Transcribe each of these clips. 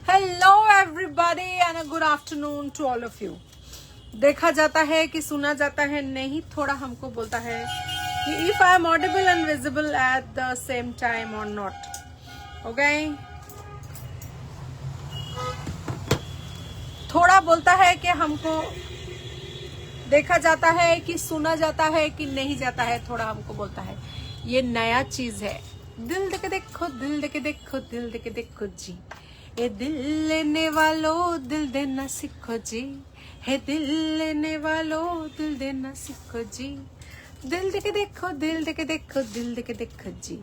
Hello everybody and a good afternoon to all of you. देखा जाता है कि सुना जाता है नहीं, थोड़ा हमको बोलता है कि if I am audible and visible at the same time और नॉट। ओके, थोड़ा बोलता है कि हमको देखा जाता है कि सुना जाता है कि नहीं जाता है, थोड़ा हमको बोलता है ये नया चीज है। दिल देके देखो, दिल देके देखो, दिल देके देखो जी, ये दिल लेने वालों दिल देना सीखो जी, है दिल लेने वालों दिल देना सीखो जी। दिल देके देखो, दिल देके देखो, दिल देके देखो जी,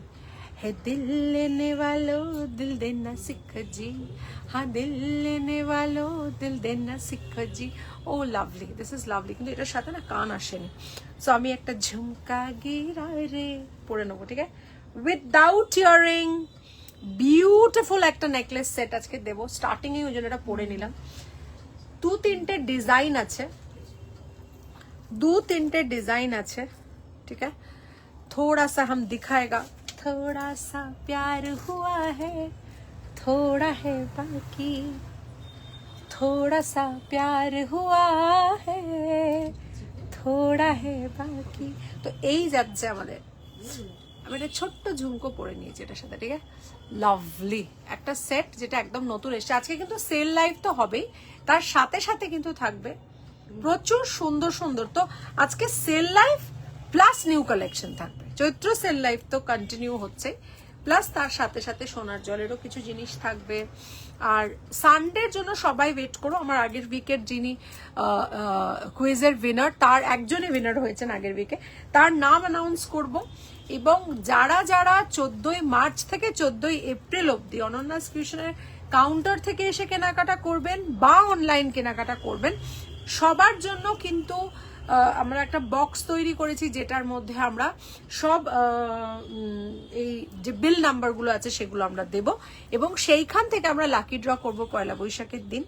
है दिल लेने वालों दिल देना सीखो जी, हाँ दिल लेने वालों दिल देना सीखो जी। ও লাভলি, দিস ইজ লাভলি, কিন্তু এটার সাথে না কান আসেনি। সো আমি একটা ঝুমকা গিরা রে পরে নেবো, ঠিক আছে, উইদাউট ইয়ারিং। বিউটিফুল একটা নেকলেস সেট আজকে দেবো স্টার্টিং এ, ওই জন্য এটা পরে নিলাম। দু তিনটে ডিজাইন আছে, ठीक है। थोड़ा सा हम दिखाएगा, थोड़ा सा प्यार हुआ है, थोड़ा है बाकी, थोड़ा सा प्यार हुआ है, थोड़ा है बाकी। তো এই যাচ্ছে আমাদের। আমি একটা ছোট্ট ঝুমকো পরে নিয়েছি এটার সাথে, ঠিক আছে। লাভলি একটা সেট, যেটা একদম নতুন এসেছে। আজকে কিন্তু সেল লাইভ তো হবেই, তার সাথে সাথে কিন্তু থাকবে প্রচুর সুন্দর সুন্দর। তো আজকে sale live plus new collection থাকবে। চৈত্র সেল লাইভ তো কন্টিনিউ হচ্ছে, প্লাস তার সাথে সাথে সোনার জলেরও কিছু জিনিস থাকবে। আর সানডের জন্য সবাই ওয়েট করো। আমার আগের উইকের যিনি কুইজের উইনার, তার একজনই উইনার হয়েছেন আগের উইকে, তার নাম অ্যানাউন্স করব। এবং যারা যারা 14ই মার্চ থেকে 14ই এপ্রিল অবধি অনন্যাস কিউশনের কাউন্টার থেকে এসে কেনাকাটা করবেন বা অনলাইন কেনাকাটা করবেন, সবার জন্য কিন্তু আমরা একটা বক্স তৈরি করেছি, যেটার মধ্যে আমরা সব এই যে বিল নাম্বারগুলো আছে সেগুলো আমরা দেব, এবং সেইখান থেকে আমরা লাকি ড্র করব পয়লা বৈশাখের দিন।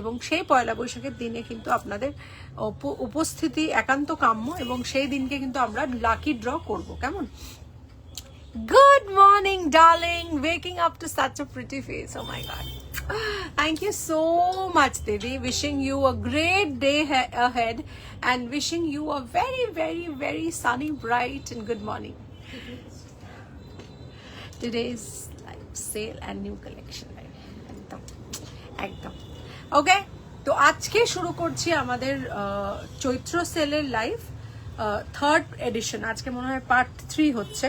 এবং সেই পয়লা বৈশাখের দিনে কিন্তু আপনাদের উপস্থিতি একান্ত কাম্য, এবং সেই দিনকে কিন্তু আমরা লাকি ড্র করব, কেমন? Good morning, darling. Waking up to such a pretty face. Oh my God. Thank you so much, Didi. Wishing you a great day ahead, and wishing you a very, very, very sunny, bright and good morning. Today's live sale and new collection. একদম ওকে। তো আজকে শুরু করছি আমাদের চৈত্র সেলের live third edition. আজকে মনে হয় পার্ট 3 হচ্ছে।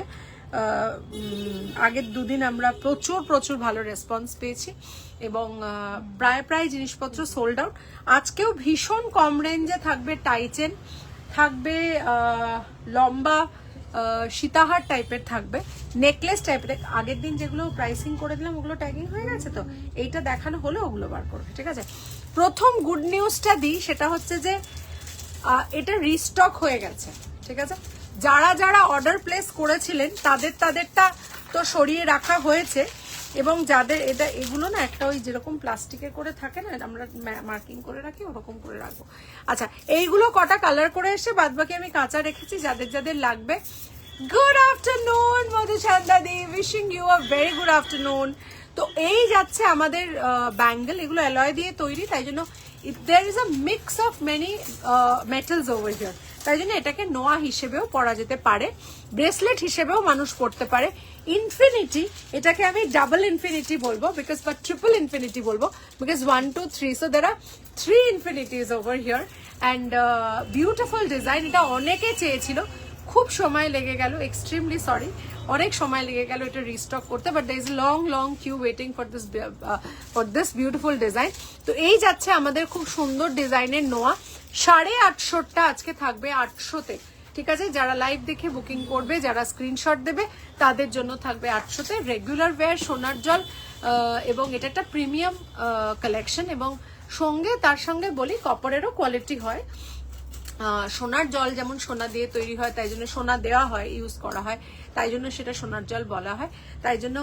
আগের দুদিন আমরা প্রচুর ভালো রেসপন্স পেয়েছি, এবং প্রায় জিনিসপত্র সোল্ড আউট। আজকেও ভীষণ কম রেঞ্জে থাকবে টাইচেন, থাকবে লম্বা সীতাহার টাইপের, থাকবে নেকলেস টাইপের। আগের দিন যেগুলো প্রাইসিং করে দিলাম ওগুলো ট্যাগিং হয়ে গেছে, তো এইটা দেখানো হলে ওগুলো বার করবে, ঠিক আছে। প্রথম গুড নিউজটা দিই, সেটা হচ্ছে যে এটা রিস্টক হয়ে গেছে, ঠিক আছে। যারা যারা অর্ডার প্লেস করেছিলেন তাদেরটা তো সরিয়ে রাখা হয়েছে, এবং যাদের এগুলো না একটা ওই যেরকম প্লাস্টিকের করে থাকে না, আমরা মার্কিং করে রাখি, ওরকম করে রাখবো। আচ্ছা, এইগুলো কটা কালার করে এসে বাদবাকি আমি কাঁচা রেখেছি, যাদের যাদের লাগবে। গুড আফটারনুন মধুচন্দাদি, wishing you a very good afternoon. তো এই যাচ্ছে আমাদের ব্যাঙ্গেল, এগুলো অ্যালয় দিয়ে তৈরি, তাই জন্য there is a mix of many metals over here, তাই জন্য এটাকে নোয়া হিসেবেও পরা যেতে পারে, ব্রেসলেট হিসেবেও মানুষ পরতে পারে। ইনফিনিটি, এটাকে আমি ডাবল ইনফিনিটি বলবো, বিকজ বা ট্রিপল ইনফিনিটি বলবো, because 1 2 3, so there are 3 infinities over here, and beautiful design. এটা অনেকে চেয়েছিল, খুব সময় লেগে গেল, এক্সট্রিমলি সরি, অনেক সময় লেগে গেল এটা রিস্টক করতে, but there is a long queue waiting for this beautiful design. তো এই যাচ্ছে আমাদের খুব সুন্দর ডিজাইনের নোয়া। 850টা আজকে থাকবে 800তে, ঠিক আছে। যারা লাইভ দেখে বুকিং করবে, যারা স্ক্রিনশট দেবে, তাদের জন্য থাকবে 800তে। রেগুলার ওয়্যার সোনার জল, এবং এটা একটা প্রিমিয়াম কালেকশন, এবং তার সঙ্গে বলি কপারেরও কোয়ালিটি হয়। সোনার জল যেমন সোনা দিয়ে তৈরি হয়, তাই জন্য সোনা দেওয়া হয়, ইউজ করা হয়, তাই জন্য সেটা সোনার জল বলা হয়। তাই জন্য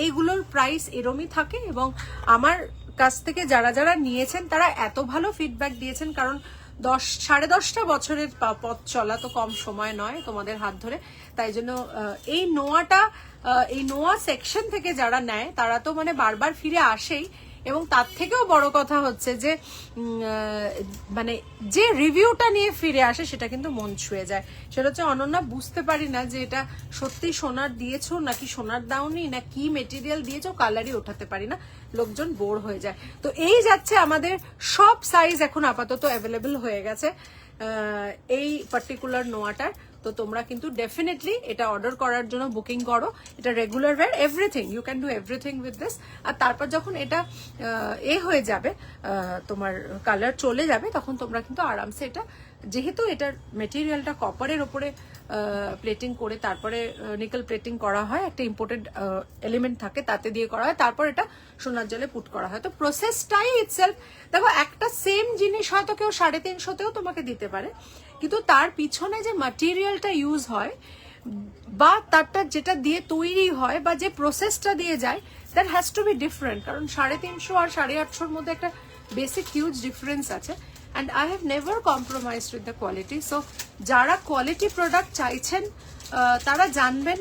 এইগুলোর প্রাইস এরমই থাকে, এবং আমার কাছ থেকে যারা যারা নিয়েছেন তারা এত ভালো ফিডব্যাক দিয়েছেন, কারণ 10-10.5 বছরের পথ চলা তো কম সময় নয় তোমাদের হাত ধরে। তাই জন্য এই নোয়া সেকশন থেকে যারা নেয় তারা তো মানে বারবার ফিরে আসেই, এবং তার থেকেও বড় কথা হচ্ছে যে মানে যে রিভিউটা নিয়ে ফিরে আসে সেটা কিন্তু মন ছুঁয়ে যায়। সেটা হচ্ছে অনন্যা বুঝতে পারি না যে এটা সত্যি সোনার দিয়েছো নাকি সোনার দাওনি না কি মেটেরিয়াল দিয়েছো, কালারই ওঠাতে পারি না, লোকজন বোর হয়ে যায়। তো এই যাচ্ছে আমাদের সব সাইজ এখন আপাতত অ্যাভেলেবল হয়ে গেছে এই পার্টিকুলার নোয়াটার। তো তোমরা কিন্তু ডেফিনেটলি এটা অর্ডার করার জন্য বুকিং করো। এটা regular wear, everything, you can do everything with this. আর তারপর যখন এটা হয়ে যাবে, তোমার কালার চলে যাবে, তখন তোমরা কিন্তু আরামসে এটা, যেহেতু এটার মেটেরিয়ালটা কপারের ওপরে প্লেটিং করে তারপরে নিকেল প্লেটিং করা হয়, একটা ইম্পোর্টেড এলিমেন্ট থাকে তাতে দিয়ে করা হয়, তারপর এটা সোনার জলে পুট করা হয়। তো প্রসেসটাই ইটসেলফ, দেখো একটা সেম জিনিস হয়তো কেউ 350তেও তোমাকে দিতে পারে, কিন্তু তার পিছনে যে ম্যাটেরিয়ালটা ইউজ হয় বা তারটা যেটা দিয়ে তৈরি হয় বা যে প্রসেসটা দিয়ে যায়, that has to B different. কারণ 350 আর 850 মধ্যে একটা বেসিক হিউজ ডিফারেন্স আছে। And I have never compromised with the quality. So যারা কোয়ালিটি প্রোডাক্ট চাইছেন তারা জানবেন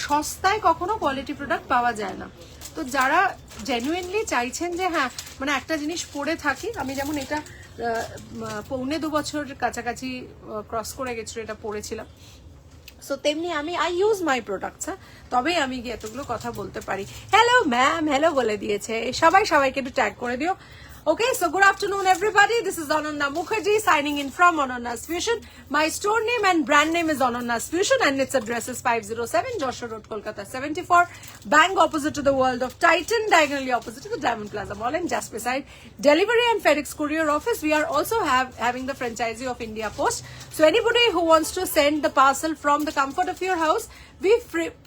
সস্তায় কখনো কোয়ালিটি প্রোডাক্ট পাওয়া যায় না। তো যারা জেনুইনলি চাইছেন যে হ্যাঁ মানে একটা জিনিস পরে থাকি, আমি যেমন এটা 1.25 বছর কাছাকাছি ক্রস করে গেছিল, এটা পরেছিলাম। সো তেমনি আই ইউজ মাই প্রোডাক্টস, হ্যাঁ, তবেই আমি গিয়ে এতগুলো কথা বলতে পারি। হ্যালো ম্যাম, হ্যালো বলে দিয়েছে সবাইকে একটু ট্যাগ করে দিও। Okay, so good afternoon everybody. This is Ananya Mukherjee signing in from Anonya's Fusion. My store name and brand name is Anonya's Fusion and its address is 507 Joshua Road, Kolkata 74. Bang opposite to the World of Titan, diagonally opposite to the Diamond Plaza Mall, and just beside Delivery and FedEx Courier Office. We are also having the franchisee of India Post. So anybody who wants to send the parcel from the comfort of your house,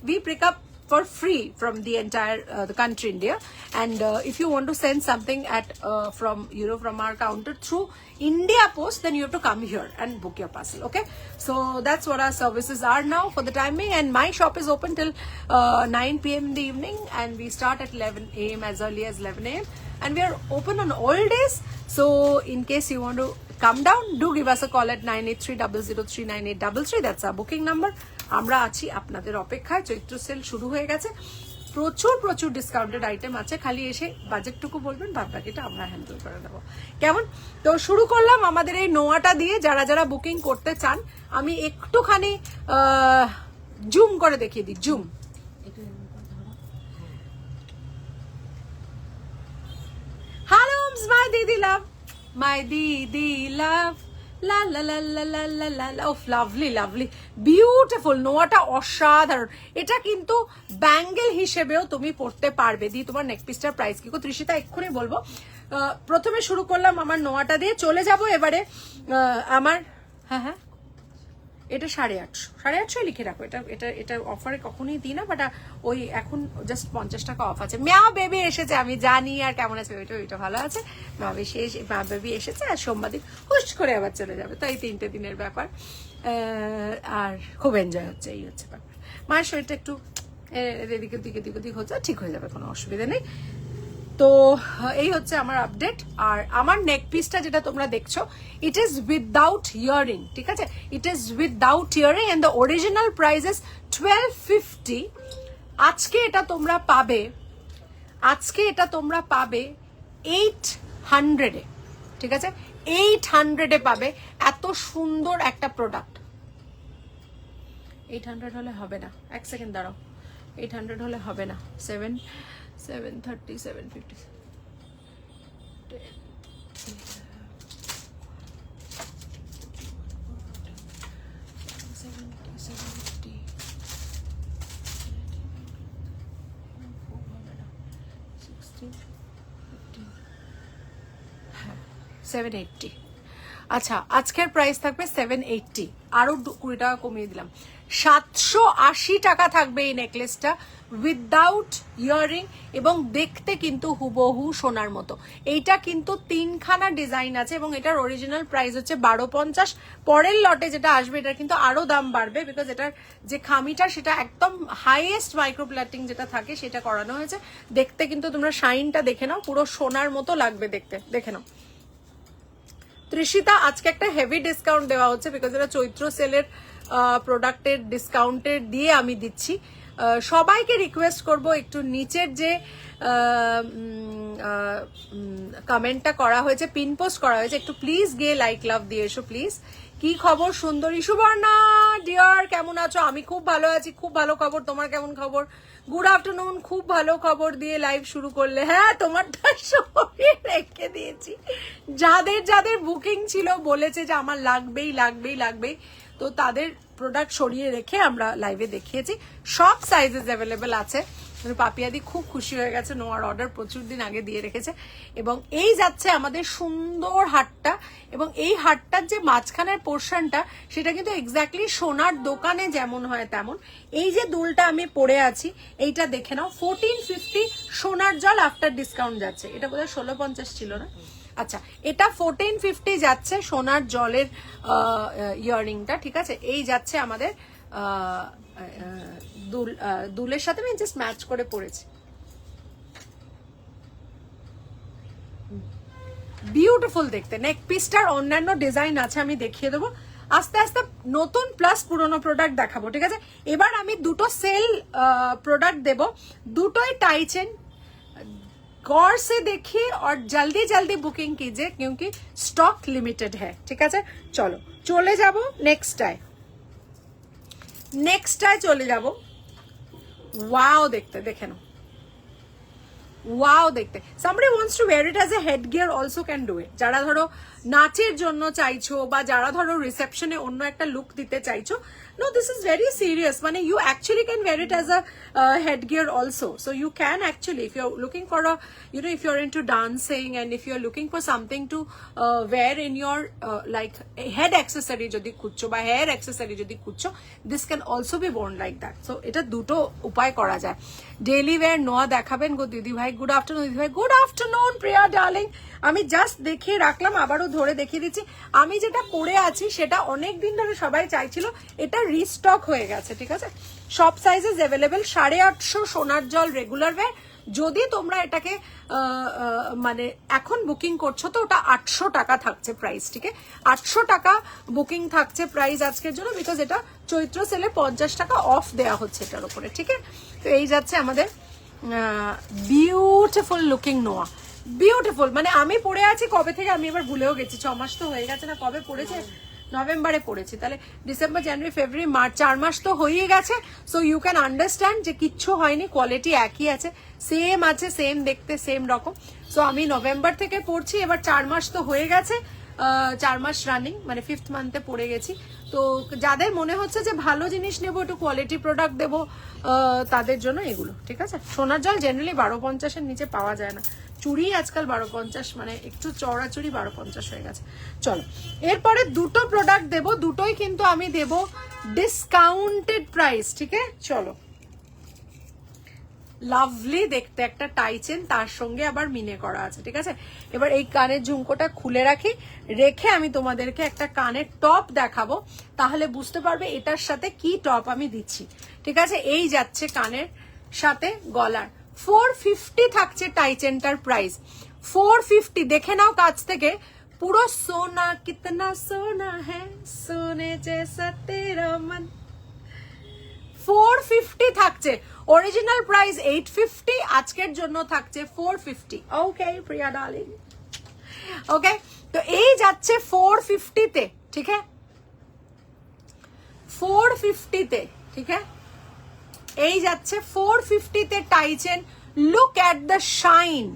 we pick up for free from the entire the country India. And if you want to send something from our counter through India Post, then you have to come here and book your parcel. Okay, so that's what our services are now for the timing. And my shop is open till 9 p.m. in the evening, and we start at 11 a.m. as early as 11 a.m. and we are open on all days. So in case you want to come down, do give us a call at 9830039833. That's our booking number. আমরা আছি আপনাদের অপেক্ষায়। চৈত্র sell শুরু হয়ে গেছে, প্রচুর discounted item আছে, খালি এসে বাজেটটুকু বলবেন, বাদ বাকিটা আমরা হ্যান্ডেল করে দেবো। কেমন? তো শুরু করলাম আমাদের এই নোয়াটা দিয়ে। যারা বুকিং করতে চান আমি একটুখানি জুম করে দেখিয়ে দিই। জুম, হ্যালো মাই দিদি লাভ, মাই দিদি লাভ, লা লা লা লা লা লা লা লা। ওফ, লাভলি লাভলি, বিউটিফুল। নোয়াটা অসাধারণ। এটা কিন্তু ব্যাঙ্গেল হিসেবেও তুমি পড়তে পারবে। দি তোমার নেক পিসটার প্রাইস কি গো ত্রিশিতা? এক্ষুনি বলবো। প্রথমে শুরু করলাম আমার নোয়াটা দিয়ে, চলে যাব এবারে আমার, হ্যাঁ এটা 850 লিখে রাখো। এটা অফারে কখনোই দিই না, বাট ওই এখন জাস্ট 50 টাকা অফ আছে। ম্যাও বেবি এসেছে, আমি জানি। আর কেমন আছে ওইটা ভালো আছে। মা বেবি এসেছে, আর সোমবার দিন হুশ করে আবার চলে যাবে। তো এই 3 দিনের ব্যাপার, আর খুব এনজয় হচ্ছে, এই হচ্ছে ব্যাপার। মায়ের শরীরটা একটু এদিকে দিক হচ্ছে, ঠিক হয়ে যাবে, কোনো অসুবিধা নেই। তো এই হচ্ছে আমার আপডেট। আর আমার নেক পিসটা যেটা তোমরা দেখছো, ইট ইজ উইদাউট ইয়ারিং, ঠিক আছে? It is without earring and the original price is 1250। আজকে এটা তোমরা পাবে 800-এ, ঠিক আছে? 800-এ পাবে এত সুন্দর একটা প্রোডাক্ট। 800 হলে হবে না, এক সেকেন্ড দাঁড়াও। 800 হলে হবে না। 730, 750, 780। আচ্ছা, আজকের প্রাইস থাকবে 780, আরো 20 টাকা কমিয়ে দিলাম। 780 টাকা থাকবে এই নেকলেসটা উইদাউট ইয়ারিং, এবং দেখতে কিন্তু হুবহু সোনার মতো। এইটা কিন্তু 3খানা ডিজাইন আছে, এবং এটার অরিজিনাল প্রাইস হচ্ছে 1250। পরের লটে যেটা আসবে এটার কিন্তু আরো দাম বাড়বে, বিকজ এটার যে খামিটা সেটা একদম হাইয়েস্ট মাইক্রোপ্লাটিং যেটা থাকে সেটা করানো হয়েছে। দেখতে কিন্তু তোমরা শাইনটা দেখে নাও, পুরো সোনার মতো লাগবে দেখতে, দেখে নাও। তো তৃষিতা, আজকে একটা হেভি ডিসকাউন্ট দেওয়া হচ্ছে বিকজ এটা চৈত্র সেলের প্রোডাক্টের ডিসকাউন্টের দিয়ে আমি দিচ্ছি। সবাইকে রিকোয়েস্ট করব একটু নিচের যে কমেন্টটা করা হয়েছে, পিন পোস্ট করা হয়েছে, একটু প্লিজ গিয়ে লাইক লাভ দিয়ে এসো প্লিজ। কি খবর সুন্দরী? সুবর্ণা ডিয়ার কেমন আছো? আমি খুব ভালো আছি, খুব ভালো খবর। তোমার কেমন খবর? Good afternoon. খুব ভালো খবর দিয়ে লাইভ শুরু করলে। হ্যাঁ, তোমারটা সরিয়ে রেখে দিয়েছি। যাদের যাদের বুকিং ছিল বলেছে যে আমার লাগবেই লাগবেই লাগবেই, তো তাদের প্রোডাক্ট সরিয়ে রেখে আমরা লাইভে দেখিয়েছি। সব সাইজেস অ্যাভেলেবেল আছে। পাপিয়াদি খুব খুশি হয়ে গেছে, নোয়ার অর্ডার প্রচুর দিন আগে দিয়ে রেখেছে। এবং এই যাচ্ছে আমাদের সুন্দর হাটটা, এবং এই হাটটার যে মাঝখানের পোর্শনটা সেটা কিন্তু এক্স্যাক্টলি সোনার দোকানে যেমন হয় তেমন। এই যে দুলটা আমি পরে আছি এইটা দেখে নাও, 1450 সোনার জল আফটার ডিসকাউন্ট যাচ্ছে। এটা বোধহয় 1650 ছিল না? আচ্ছা, এটা 1450 যাচ্ছে সোনার জলের ইয়াররিংটা, ঠিক আছে? এই যাচ্ছে আমাদের দুলের সাথে আমি জাস্ট ম্যাচ করে পরেছি। বিউটিফুল দেখতে। নেক পিসটার অন্যান্য ডিজাইন আছে, আমি দেখিয়ে দেবো আস্তে আস্তে। নতুন প্লাস পুরনো প্রোডাক্ট দেখাবো, ঠিক আছে? এবার আমি দুটো সেল প্রোডাক্ট দেব, দুটোই টাইচেন। गौर से देखिए और जल्दी जल्दी बुकिंग कीजिए क्योंकि स्टॉक लिमिटेड है, ठीक है? चलो चले जाबो नेक्स्ट टाइम चले जाबो। वाओ देखते, देखे ना, ওয়াও দেখতে। somebody wants to wear it as a headgear also can do it। যারা ধরো নাচের জন্য চাইছো বা যারা ধরো রিসেপশনে অন্য একটা লুক দিতে চাইছো, no, this is very serious, মানে you actually can wear it as a headgear also, so you can actually, if you're looking for a, you know, if you're into dancing and if you're looking for something to wear in your like head accessory যদি খুঁজছো বা hair accessory যদি খুঁজছো, this can also be worn like that। so এটা দুটো উপায় করা যায়। ডেইলি ওয়্যার নোয়া দেখাবেন গো দিদি ভাই। গুড আফটারনুন দিদি ভাই। গুড আফটারনুন প্রিয়া ডার্লিং। আমি জাস্ট দেখিয়ে রাখলাম, আবারও ধরে দেখিয়ে দিচ্ছি। আমি যেটা পরে আছি সেটা অনেক দিন ধরে সবাই চাইছিল, এটা রিস্টক হয়ে গেছে, ঠিক আছে? সব সাইজেস অ্যাভেলেবেল। 850 সোনার জল রেগুলার ওয়্যার। যদি তোমরা এটাকে মানে এখন বুকিং করছো তো ওটা 800 টাকা থাকছে প্রাইস, ঠিক আছে? 800 টাকা বুকিং থাকছে প্রাইস আজকের জন্য, বিকজ এটা চৈত্র সেলে 50 টাকা অফ দেওয়া হচ্ছে এটার উপরে, ঠিক আছে? তো এই যাচ্ছে আমাদের বিউটিফুল লুকিং নোয়া। বিউটিফুল, মানে আমি পরে আছি কবে থেকে আমি এবার ভুলেও গেছি, 6 মাস তো হয়ে গেছে না? কবে পড়েছে? নভেম্বরে পড়েছি, তাহলে ডিসেম্বর জানুয়ারি ফেব্রুয়ারি মার্চ 4 মাস তো হয়েই গেছে। সো ইউ ক্যান আন্ডারস্ট্যান্ড যে কিচ্ছু হয়নি, কোয়ালিটি একই আছে, সেম আছে, সেম দেখতে, সেম রকম। সো আমি নভেম্বর থেকে পড়ছি, এবার 4 মাস তো হয়ে গেছে, 4 মাস রানিং, মানে 5th মান্থে পড়ে গেছি। তো যাদের মনে হচ্ছে যে ভালো জিনিস নেবো, একটু কোয়ালিটি প্রোডাক্ট দেবো, তাদের জন্য এগুলো, ঠিক আছে? সোনার জল জেনারেলি 1250-এর নিচে পাওয়া যায় না। চুড়ি আজকাল 1250, মানে একটু চওড়া চুড়ি 1250 হয়ে গেছে। চলো এরপরে দুটো প্রোডাক্ট দেবো, দুটোই কিন্তু আমি দেবো ডিসকাউন্টেড প্রাইস, ঠিক আছে? চলো, লাভলি দেখতে একটা টাইচেন, তার সঙ্গে আবার মিনে করা আছে, ঠিক আছে? এবার এই কানের ঝুমকোটা খুলে রাখি, রেখে আমি তোমাদেরকে একটা কানের টপ দেখাবো, তাহলে বুঝতে পারবে এটার সাথে কি টপ আমি দিচ্ছি, ঠিক আছে? এই যাচ্ছে কানের সাথে গলার। 450 থাকছে টাইচেনটার প্রাইস, 450। দেখে নাও কাছ থেকে, পুরো সোনা কিতনা সোনা হ্যাঁ, সোনে জैसा तेरा मन। 450 থাকছে, অরিজিনাল প্রাইস 850, আজকের জন্য থাকছে 450। ওকে প্রিয়া ডার্লিং, ওকে। তো এই যাচ্ছে 450 তে, ঠিক আছে? 450 তে, ঠিক আছে? এই যাচ্ছে 450 তে টাইচেন। Look at the shine.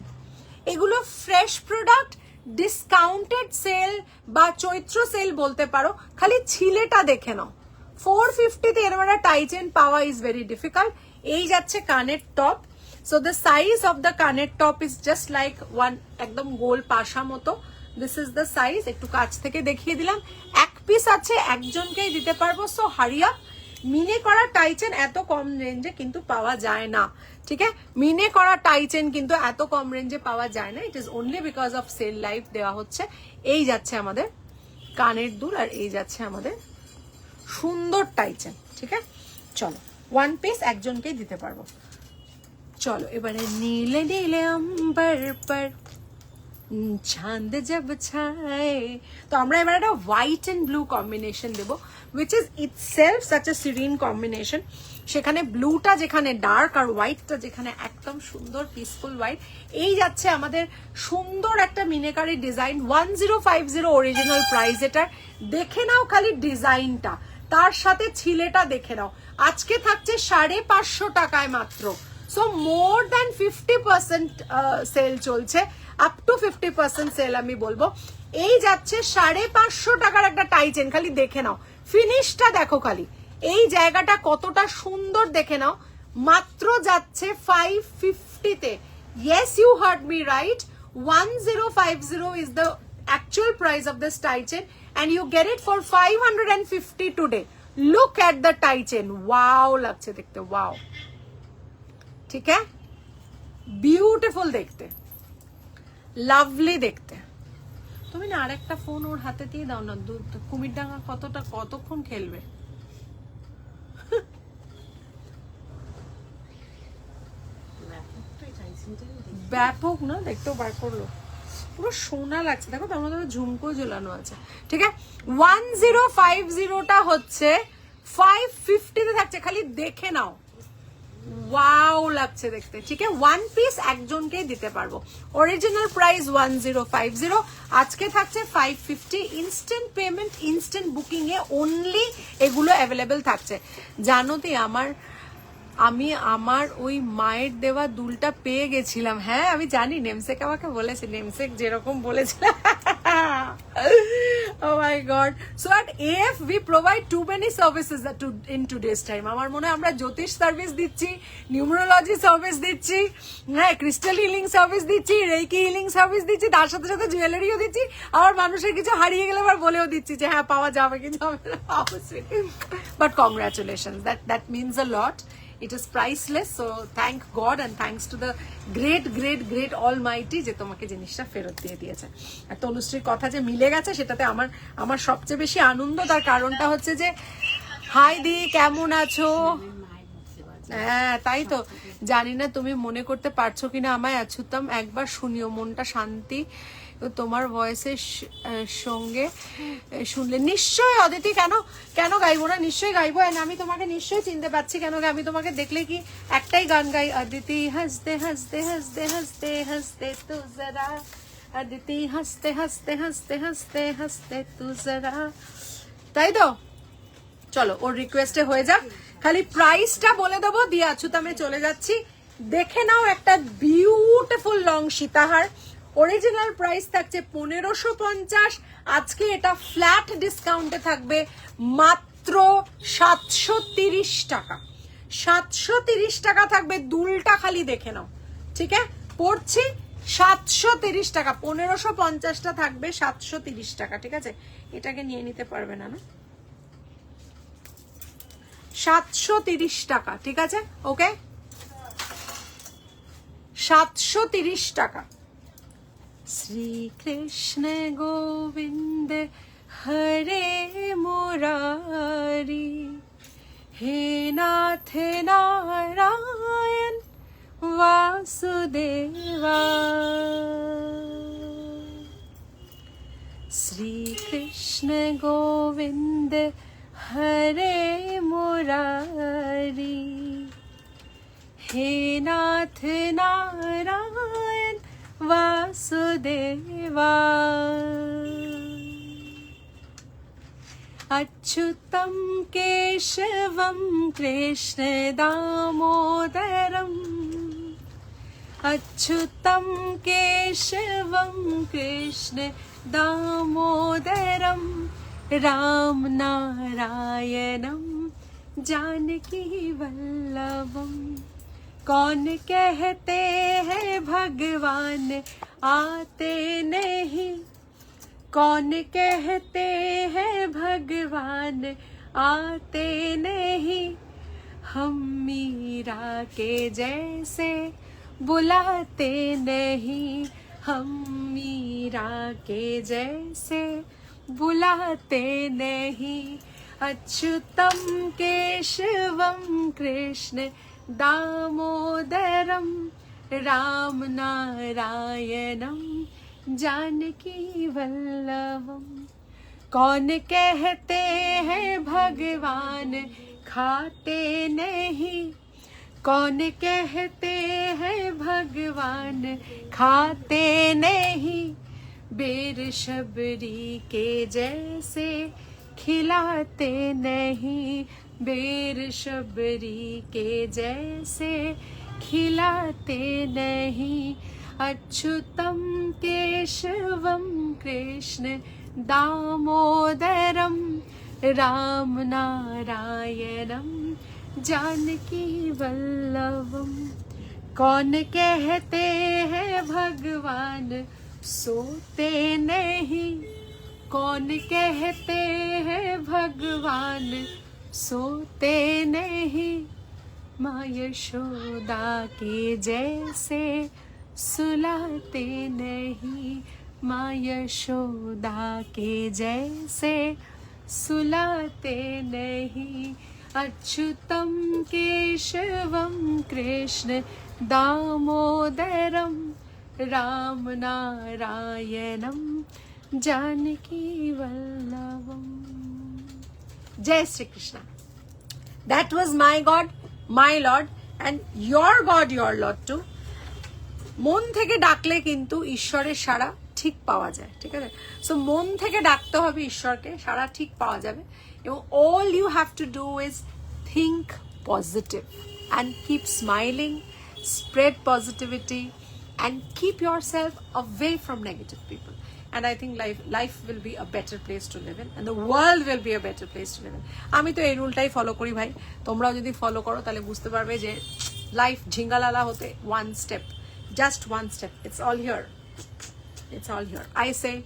এগুলো ফ্রেশ প্রোডাক্ট, ডিসকাউন্টেড সেল বা চৈত্র সেল বলতে পারো, খালি ছিলেটা দেখে নাও। 450 তে এরকম একটা টাইচেন পাওয়া ইজ ভেরি ডিফিকাল্ট। এই যাচ্ছে কানের top. So the size of the কানের top is just like one, একদম গোল পাশা মতো। দিস ইজ দ্য সাইজ, একটু কাছ থেকে দেখিয়ে দিলাম। এক পিস আছে, একজনকেই দিতে পারবো, সো হারি আপ। মিনে করা টাইচেন এত কম রেঞ্জে কিন্তু পাওয়া যায় না, ঠিক আছে? মিনে করা টাইচেন কিন্তু এত কম রেঞ্জে পাওয়া যায় না, it is only because of sale life দেওয়া হচ্ছে। এই যাচ্ছে আমাদের কানের দুল, আর এই যাচ্ছে আমাদের সুন্দর টাইচেন, ঠিক আছে? চলো, ওয়ান পিস একজনকেই দিতে পারবো। চলো এবারে নীলে নীলে অম্বর পর চাঁদ জব ছায়। তো আমরা এবার একটা হোয়াইট এন্ড ব্লু কম্বিনেশন দেবো, which is itself such a Sirin combination. সেখানে ব্লুটা যেখানে ডার্ক আর হোয়াইটটা যেখানে একদম সুন্দর পিসফুল হোয়াইট। এই যাচ্ছে আমাদের সুন্দর একটা মিনেকারি ডিজাইন, 1050 অরিজিনাল প্রাইস এটার। দেখে নাও খালি ডিজাইনটা, তার সাথে ছিলেটা দেখে নাও। আজকে থাকছে 550 টাকায় মাত্র। সো মোর দ্যান 50% সেল চলছে, আপ টু 50% সেল আমি বলবো। এই যাচ্ছে 550 টাকার একটা টাই চেন, খালি দেখে নাও ফিনিশটা দেখো, খালি এই জায়গাটা কতটা সুন্দর দেখে নাও। মাত্র যাচ্ছে 550-তে। Yes, you heard me right, 1050 is the actual price of this tie chain and you get it for 550 today. Look at the tie chain, wow লাগছে দেখতে, wow, ঠিক আছে, বিউটিফুল দেখতে, লাভলি দেখতে। তুমি না আরেকটা ফোন ওর হাতে দিয়ে দাও না, কুমিরডাঙ্গা কতক্ষণ খেলবে? ব্যাপক না, দেখতেও বার করলো, পুরো সোনা লাগছে দেখো, তার মধ্যে ঝুমকো ঝোলানো আছে, ঠিক আছে। 1050টা হচ্ছে 550-তে থাকছে, খালি দেখে নাও, ওয়াও লাগছে দেখতে, ঠিক আছে। ওয়ান পিস একজনকেই দিতে পারবো। অরিজিনাল প্রাইস 1050, আজকে থাকছে 550। Instant payment, instant booking A only এগুলো অ্যাভেলেবেল থাকছে। জানো তো আমি আমার ওই মায়ের দেওয়া দুলটা পেয়ে গেছিলাম। হ্যাঁ আমি জানি, নেমসেক আমাকে বলেছে, নেমসেক যেরকম বলেছিল। Oh my God. So at AF we provide too many services in today's time. আমার মনে হয় আমরা জ্যোতিষ সার্ভিস দিচ্ছি, নিউমেরোলজি সার্ভিস দিচ্ছি, হ্যাঁ ক্রিস্টাল হিলিং সার্ভিস দিচ্ছি, রেকি হিলিং সার্ভিস দিচ্ছি, তার সাথে সাথে জুয়েলারিও দিচ্ছি। আবার মানুষের কিছু হারিয়ে গেলে আবার বলেও দিচ্ছি যে হ্যাঁ পাওয়া যাবে কি যাবে না, অবশ্যই। But congratulations, that means a lot. It is priceless, so thank God and thanks to the great almighty যে তোমাকে জিনিসটা ফেরত দিয়ে দিয়েছে। আর তনুশ্রীর কথা যে মিলে গেছে সেটাতে আমার সবচেয়ে বেশি আনন্দ। তার কারণটা হচ্ছে যে, হাই দি কেমন আছো? হ্যাঁ তাই তো, জানি না তুমি মনে করতে পারছো কিনা আমায়। আছুতাম একবার শুনিও, মনটা শান্তি তোমার ভয়েসের সঙ্গে শুনলে। নিশ্চয়ই অদিতি, কেন গাইবো না, নিশ্চয়ই গাইবো। আমি তোমাকে নিশ্চয়ই চিনতে পারছি, কেন আমি তোমাকে দেখলে কি একটাই গান গাই, অদিতি হাসতে হাসতে হাসতে হাসতে হাসতে তু জরা, অদিতি হাসতে হাসতে হাসতে হাসতে হাসতে তু জরা। তাই তো, চলো ওর রিকোয়েস্টে হয়ে যাক। খালি প্রাইসটা বলে দেবো, দিয়ে আছুতামে চলে যাচ্ছি। দেখে নাও একটা বিউটিফুল লং সীতাহার। অরিজিনাল প্রাইস থাকছে 1550, আজকে এটা ফ্ল্যাট ডিসকাউন্টে থাকবে মাত্র 730 টাকা। 730 টাকা থাকবে, দুলটা খালি দেখে নাও, ঠিক আছে। পড়ছি 730 টাকা, 1550টা থাকবে 730 টাকা, ঠিক আছে। এটাকে নিয়ে নিতে পারবে না, 730 টাকা, ঠিক আছে, ওকে 730 টাকা। শ্রীকৃষ্ণ গোবিন্দ হরে মুরারি, হে নাথ নারায়ণ বাসুদেবা। শ্রীকৃষ্ণ গোবিন্দ হরে মুরারি, হে নাথ নারায়ণ वासुदेवा। अच्युतं केशवं कृष्ण दामोदरम्, अच्युतं केशवं कृष्ण दामोदरं, राम नारायणं जानकी वल्लभम्। कौन कहते हैं भगवान आते नहीं, कौन कहते हैं भगवान आते नहीं, हम मीरा के जैसे बुलाते नहीं, हम मीरा के जैसे बुलाते नहीं। अच्युतं केशवं कृष्ण दामोदरम, राम नारायणम जानकी वल्लभम। कौन कहते हैं भगवान खाते नहीं, कौन कहते हैं भगवान खाते नहीं, बेर शबरी के जैसे खिलाते नहीं, बेर शबरी के जैसे खिलाते नहीं। अच्युतम केशवम कृष्ण दामोदरम राम नारायणम जानकी वल्लभम। कौन कहते हैं भगवान सोते नहीं, कौन कहते हैं भगवान सोते नहीं, माँ यशोदा के जैसे सुलाते नहीं, माँ यशोदा के जैसे सुलाते नहीं। अच्युतम केशवम कृष्ण दामोदरम राम नारायणम जानकी वल्लभम। जय Shri Krishna. That was my God, my Lord, and your God, your Lord too. মন থেকে ডাকলে কিন্তু ঈশ্বরের সাড়া ঠিক পাওয়া যায়, ঠিক আছে? সো মন থেকে ডাকতে হবে ঈশ্বরকে, সাড়া ঠিক পাওয়া যাবে। এবং all you have to do is think positive and keep smiling, spread positivity and keep yourself away from negative people. And I think life will be a better place to live in, and the world will be a better place to live in. আমি তো এই রুলটাই follow করি ভাই, তোমরাও যদি follow করো তাহলে বুঝতে পারবে যে লাইফ ঝিঙ্গালালা হতে one step, just one step, it's all here, it's all here. I say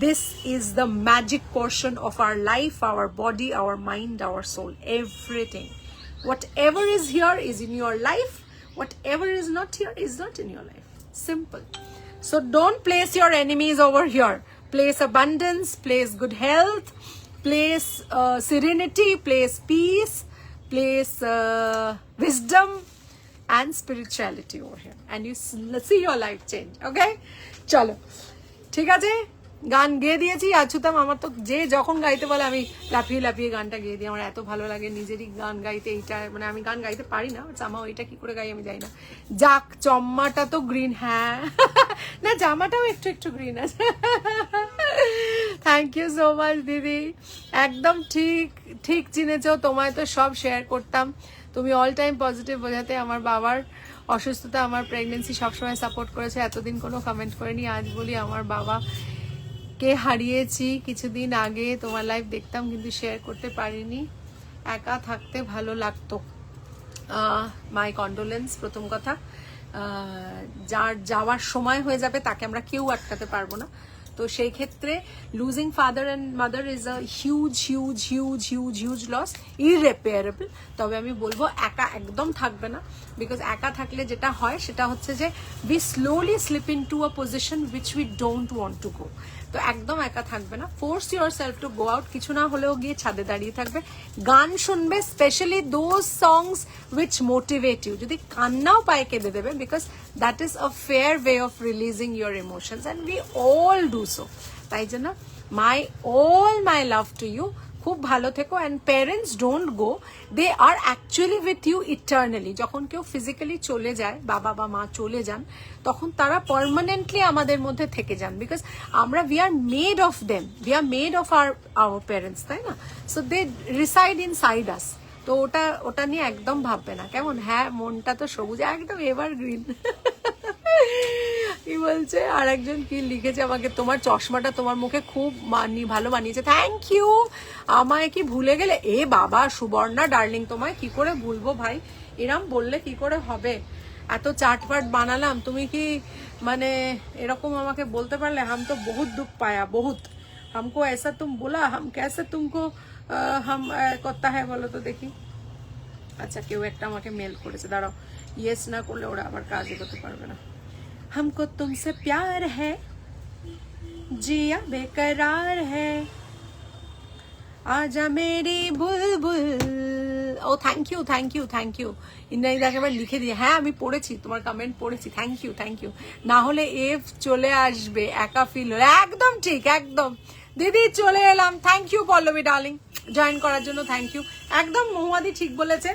this is the magic portion of our life, our body, our mind, our soul, everything. Whatever is here is in your life, whatever is not here is not in your life. Simple. So don't place your enemies over here. Place abundance, place good health, place serenity, place peace, place wisdom and spirituality over here. And you see your life change. Okay? Chalo. ঠিক আছে, গান গেয়ে দিয়েছি। আছুতাম আমার তো যে যখন গাইতে বলে আমি লাফিয়ে লাফিয়ে গানটা গেয়ে দিই, আমার এত ভালো লাগে নিজেরই গান গাইতে। এইটা মানে আমি গান গাইতে পারি না, জামা ওইটা কি করে গাই আমি জানি না। যাক, চম্মাটা তো গ্রিন, হ্যাঁ না জামাটাও একটু একটু গ্রিন আছে। থ্যাংক ইউ সো মাচ দিদি, একদম ঠিক ঠিক চিনেছো, তোমায় তো সব শেয়ার করতাম, তুমি অল টাইম পজিটিভ বোঝাতে। আমার বাবার অসুস্থতা, আমার প্রেগনেন্সি সবসময় সাপোর্ট করেছে, এতদিন কোনো কমেন্ট করেনি। আজ বলি আমার বাবা কে হারিয়েছি কিছুদিন আগে, তোমার লাইভ দেখতাম কিন্তু শেয়ার করতে পারিনি, একা থাকতে ভালো লাগতো। মাই কন্ডোলেন্স। প্রথম কথা, যার যাওয়ার সময় হয়ে যাবে তাকে আমরা কেউ আটকাতে পারবো না। তো সেই ক্ষেত্রে losing father and mother is a huge huge huge huge huge loss, irreparable. তবে আমি বলবো একা একদম থাকবে না, বিকজ একা থাকলে যেটা হয় সেটা হচ্ছে যে we slowly slip into a position which we don't want to go. তো একদম একা থাকবে না, force yourself to go out, কিছু না হলেও গিয়ে ছাদে দাঁড়িয়ে থাকবে, গান শুনবে, specially those songs which motivate you. যদি কান্নাও পায়ে কেঁদে দেবে, because that is a fair way of releasing your emotions and we all do so. তাই জন্য all my love to you, খুব ভালো থেকো। And parents don't go, they are actually with you eternally. যখন কেউ ফিজিক্যালি চলে যায়, বাবা বা মা চলে যান, তখন তারা পার্মানেন্টলি আমাদের মধ্যে থেকে যান, বিকজ আমরা we are made of them, we are made of our parents, তাই না? So they reside inside us. তো ওটা নিয়ে একদম ভাববে না, কেমন? হ্যাঁ, মনটা তো সবুজ, একদম এভারগ্রিন। কি বলছে আর একজন, কি লিখেছে আমাকে, তোমার চশমাটা তোমার মুখে খুব ভালো মানিয়েছে। Thank you. আমায় কি ভুলে গেলে? এ বাবা সুবর্ণা ডার্লিং, তোমায় কি করে ভুলবো ভাই, এরম বললে কি করে হবে? এত চাটপাট বানালাম, তুমি কি মানে এরকম আমাকে বলতে পারলে? হাম তো বহুত দুঃখ পায়া, বহুত। হামকো ऐसा तुम बोला, हम कैसे तुमको हम করতে হয় বলো তো দেখি। আচ্ছা, কেউ একটা আমাকে মেল করেছে, দাঁড়াও, ইয়েস না করলে ওরা আবার কাজ করতে পারবে না। हमको तुमसे प्यार है, जिया बेकरार है, आजा मेरी बुलबुल ও থ্যাংক ইউ ইন্দ্রাণীদা একেবারে লিখে দিয়ে, হ্যাঁ আমি পড়েছি তোমার কমেন্ট পড়েছি, থ্যাংক ইউ। না হলে এফ চলে আসবে, একা ফিল হলে। একদম ঠিক, একদম দিদি চলে এলাম। Thank you Pallavi darling, join করার জন্য থ্যাংক ইউ। একদম মহুয়াদি ঠিক বলেছে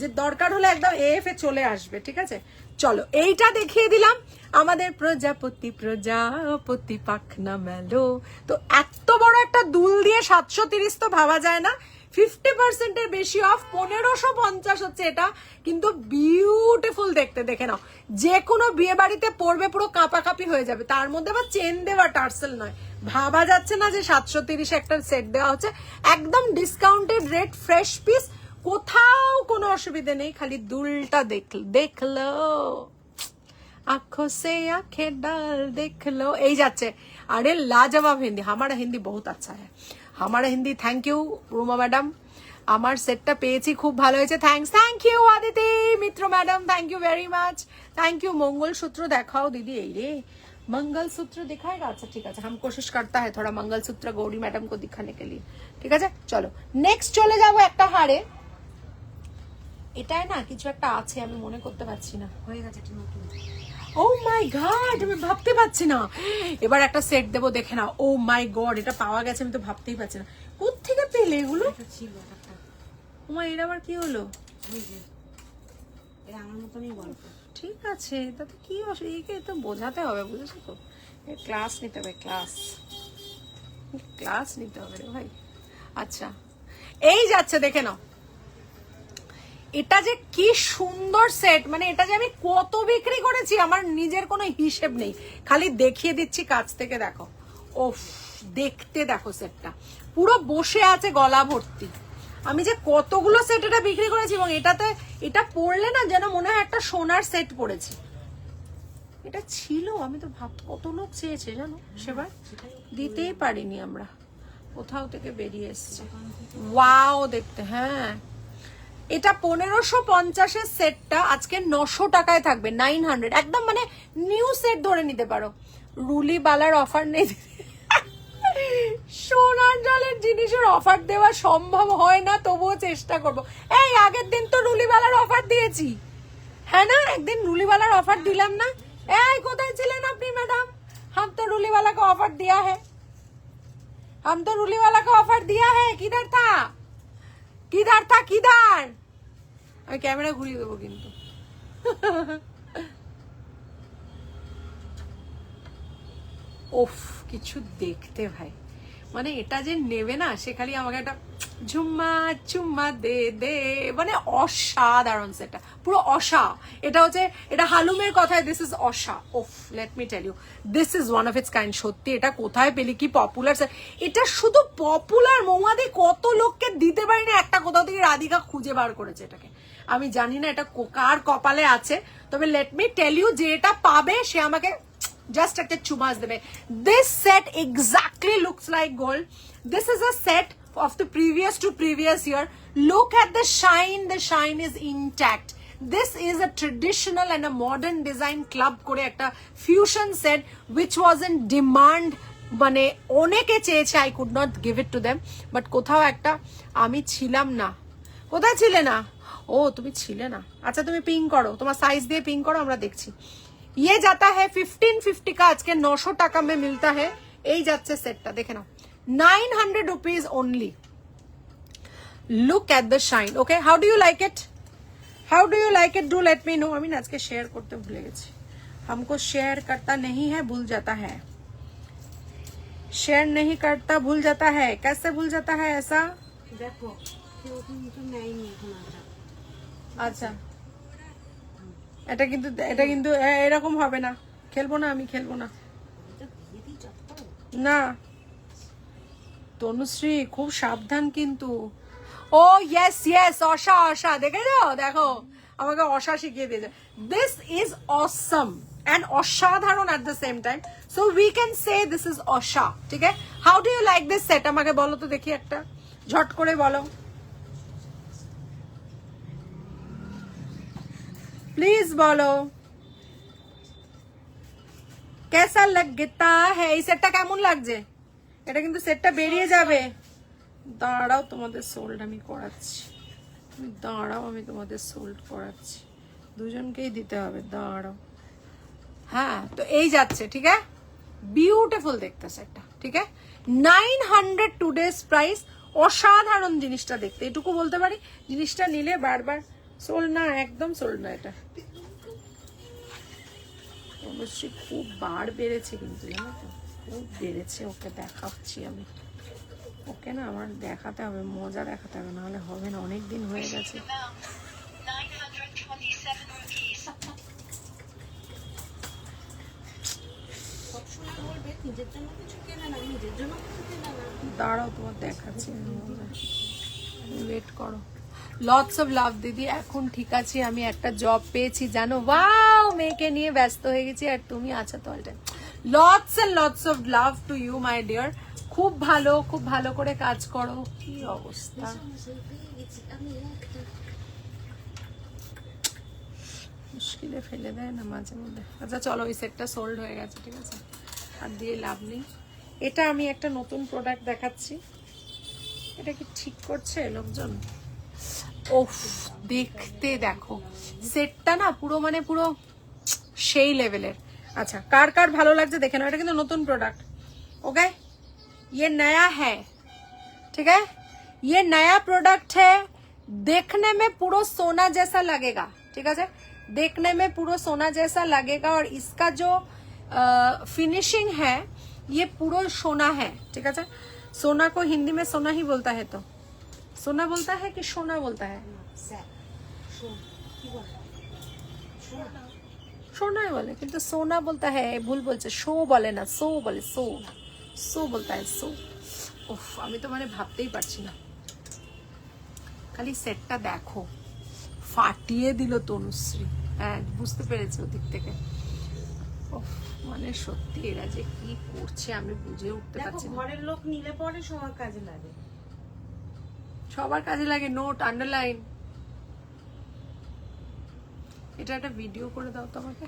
যে দরকার হলে একদম এফ এ চলে আসবে, ঠিক আছে। চলো এইটা দেখিয়ে দিলাম, আমাদের প্রজাপতি পাখনা মেলো। তো এত বড় একটা দুল দিয়ে 730 তো ভাবা যায় না। 50% এর বেশি অফ, 1550 হচ্ছে এটা, কিন্তু বিউটিফুল দেখতে। দেখে নাও, যে কোনো বিয়ে বাড়িতে পরবে পুরো কাঁপাকাঁপি হয়ে যাবে। তার মধ্যে আবার চেন দেওয়া, টার্সেল নয়, ভাবা যাচ্ছে না যে 730 একটা সেট দেওয়া হচ্ছে। একদম ডিসকাউন্টেড রেট, ফ্রেশ পিস, কোথাও কোনো অসুবিধা নেই। খালি দুলটা দেখলো आंखों से आंखें डाल देख लो, এই যাচ্ছে। अरे लाजवाब हिंदी, हमारा हिंदी बहुत अच्छा है, हमारा Hindi. Thank you Ruma madam, আমার সেটটা পেয়েছি, খুব ভালো হয়েছে। Thank you Aditi Mitra madam, thank you very much, thank you. Mangalsutra দেখাও দিদি। এই রে मंगलसूत्र दिखाएगा, अच्छा ठीक है, हम कोशिश करता है थोड़ा मंगलसूत्र गौरी मैडम को दिखाने के लिए, ঠিক আছে। চলো নেক্সট চলে যাবো একটা হারে। এটাই না কিছু একটা আছে, আমি মনে করতে পারছি না। হয়ে গেছে এটা নতুন। ও মাই গড, আমি ভাবতে পারছি না। এবার একটা সেট দেবো, দেখে না। ও মাই গড, এটা পাওয়া গেছে, আমি তো ভাবতেই পারছি না। কোত্থেকে পেলে এগুলো? ছিল একটা। ও মা, এর আবার কি হলো? আমার মতনই গল্প। ঠিক আছে, তাতে কি অসুবিধা, তো বোঝাতে হবে, বুঝেছো তো। ক্লাস নিতে হবে, ক্লাস নিতে হবে রে ভাই। আচ্ছা এই যাচ্ছে, দেখে নাও। এটা যে কি সুন্দর সেট, মানে এটা যে আমি কত বিক্রি করেছি আমার নিজের কোনো হিসেব নেই, খালি দেখিয়ে দিচ্ছি কাছ থেকে। দেখো, ওফ, দেখতে দেখো সেটটা পুরো বসে আছে গলা ভর্তি। আমি যে কতগুলো সেট এটা বিক্রি করেছি, এবং এটাতে এটা পরলে না যেন মনে হয় একটা সোনার সেট পরেছি। এটা ছিল, আমি তো কত লোক চেয়েছে জানো সেবার, দিতেই পারিনি আমরা, কোথাও থেকে বেরিয়ে এসছে। ওয়াও দেখতে, হ্যাঁ। এটা 1550 সেটটা আজকে 900 টাকায় থাকবে, 900, একদম মানে নিউ সেট ধরে নিতে পারো। রুলি বালার অফার নেই, সোনার জলের জিনিসের অফার দেওয়া সম্ভব হয় না, তবুও চেষ্টা করব। এই আগের দিন তো রুলিবালার অফার দিয়েছি, হ্যাঁ না, একদিন রুলিবালার অফার দিলাম না? এই কোথায় ছিলেন আপনি ম্যাডাম? हम तो रूली वाला को ऑफर दिया है, हम तो रूली वाला को ऑफर दिया है। किधर था? আমি ক্যামেরা ঘুরিয়ে দেবো কিন্তু। ওফ, কিছু দেখতে ভাই, মানে এটা যে নেবে না, সে খালি আমাকে একটা চুম্মা দে দে, মানে অসাধারণ সেটা, পুরো অসা। এটা হচ্ছে, এটা হালুমের কথায় দিস ইজ অসা। ওফ, let me tell you, this is one of its kind. সত্যি এটা কোথায় পেলি, কি পপুলার। এটা শুধু পপুলার, মৌমাদি কত লোককে দিতে পারি না, একটা কোথাও থেকে রাধিকা খুঁজে বার করেছে এটাকে। আমি জানি না এটা কার কপালে আছে, তবে লেট মি টেল ইউ, যে এটা পাবে সে আমাকে just একটা চুমাস দেবে। This set exactly looks like gold. This is a set of the previous year. Look at the shine is intact. This is a traditional and a modern design club করে একটা fusion set which was in demand, মানে অনেকে চেয়েছে, I could not give it to them, but কোথাও একটা আমি ছিলাম না। কোথায় ছিলে না? ও তুমি ছিলে না, আচ্ছা তুমি পিং করো, তোমার সাইজ দিয়ে পিং করো, আমরা দেখছি। ये जाता है 1550 का, आज के 900 টাকা में मिलता है। এই যাচ্ছে সেটটা, দেখে নাও, 900 rupees only. Look at the shine. Okay, how do you like it? Do let me know. আমি আজকে শেয়ার করতে ভুলে গেছি, हमको शेयर करता नहीं है, भूल जाता है, शेयर नहीं करता भूल जाता है। कैसे भूल जाता है ऐसा? देखो আচ্ছা, এটা কিন্তু এরকম হবে না, খেলবো না, আমি খেলবো না। না তনুশ্রী, খুব সাবধান কিন্তু। ও ইয়েস, অসা দেখো আমাকে অসা শিখিয়ে দিয়েছে। দিস ইজ অসম and অসাধারণ at the same time, so we can say this is awesome, ঠিক আছে। How do you like this set? আমাকে বলো তো দেখি, একটা ঝট করে বলো প্লিজ, বলো কেসা লাগতা है। এই সেটটা কেমন লাগছে? এটা কিন্তু সেটটা বেরিয়ে যাবে, দাঁড়াও তোমাদের সোল্ড আমি করাচ্ছি। দাঁড়াও আমি তোমাদের সোল্ড করাচ্ছি, দুজনকেই দিতে হবে, দাঁড়াও। হ্যাঁ তো এই যাচ্ছে, ঠিক আছে, বিউটিফুল দেখতে সেটটা, ঠিক আছে, 900 টুডেজ প্রাইস। অসাধারণ জিনিসটা দেখতে, এটুকু বলতে পারি। জিনিসটা নিলে বারবার সোল্ড না, একদম সোল্ড না। এটা অবশ্যই খুব বার বেড়েছে কিন্তু, জানো তো, খুব বেড়েছে। ওকে দেখাচ্ছি আমি, ওকে না আমার দেখাতে হবে, মজা দেখাতে হবে, নাহলে হবে না, অনেক দিন হয়ে গেছে। দাঁড়াও তোমার দেখাচ্ছি, ওয়েট করো। লটস অফ লাভ দিদি, এখন ঠিক আছে, আমি একটা জব পেয়েছি জানো, ওয়াও, মেয়েকে নিয়ে ব্যস্ত হয়ে গেছি, আর তুমি আছো তো all time. Lots and lots of love to you my dear. খুব ভালো, খুব ভালো করে কাজ করো। কি অবস্থা, মুশকিলে ফেলে দেয় না মাঝে মধ্যে। আচ্ছা চলো, ওই সেটটা সোল্ড হয়ে গেছে, ঠিক আছে, আর দিয়ে লাভ নেই। এটা আমি একটা নতুন প্রোডাক্ট দেখাচ্ছি, এটা কি ঠিক করছে লোকজন? ওফ, দেখতে দেখো সেটটা না পুরো মানে পুরো সেই লেভেলের। আচ্ছা কার কার ভালো লাগছে দেখে নাও, এটা কিন্তু নতুন প্রোডাক্ট। ओके, ये नया है, ठीक है, ये नया प्रोडक्ट है। देखने में पूरा सोना जैसा लगेगा, ठीक है, देखने में पूरा सोना जैसा लगेगा, और इसका जो फिनिशिंग है ये पूरा सोना है, ठीक है। सोना को हिंदी में सोना ही बोलता है, तो सोना बोलता है कि सोना बोलता है? सोना बोले, किंतु सोना बोलता है, भूल बोलছে, शो बोले ना, सो बोले, सो सो बोलता है, सो। उफ, আমি তো মানে ভাবতেই পারছি না। খালি সেটটা দেখো, ফাটিয়ে দিল তনুশ্রী। হ্যাঁ বুঝতে পেরেছি ওদিক থেকে। উফ, মানে সত্যি এরা যে কি করছে আমি বুঝে উঠতে পারছি না। ঘরের লোক নিলে পরে সবার কাজে লাগে, সবার কাজে লাগে। Note, underline. এটা একটা ভিডিও করে দাও তো আমাকে।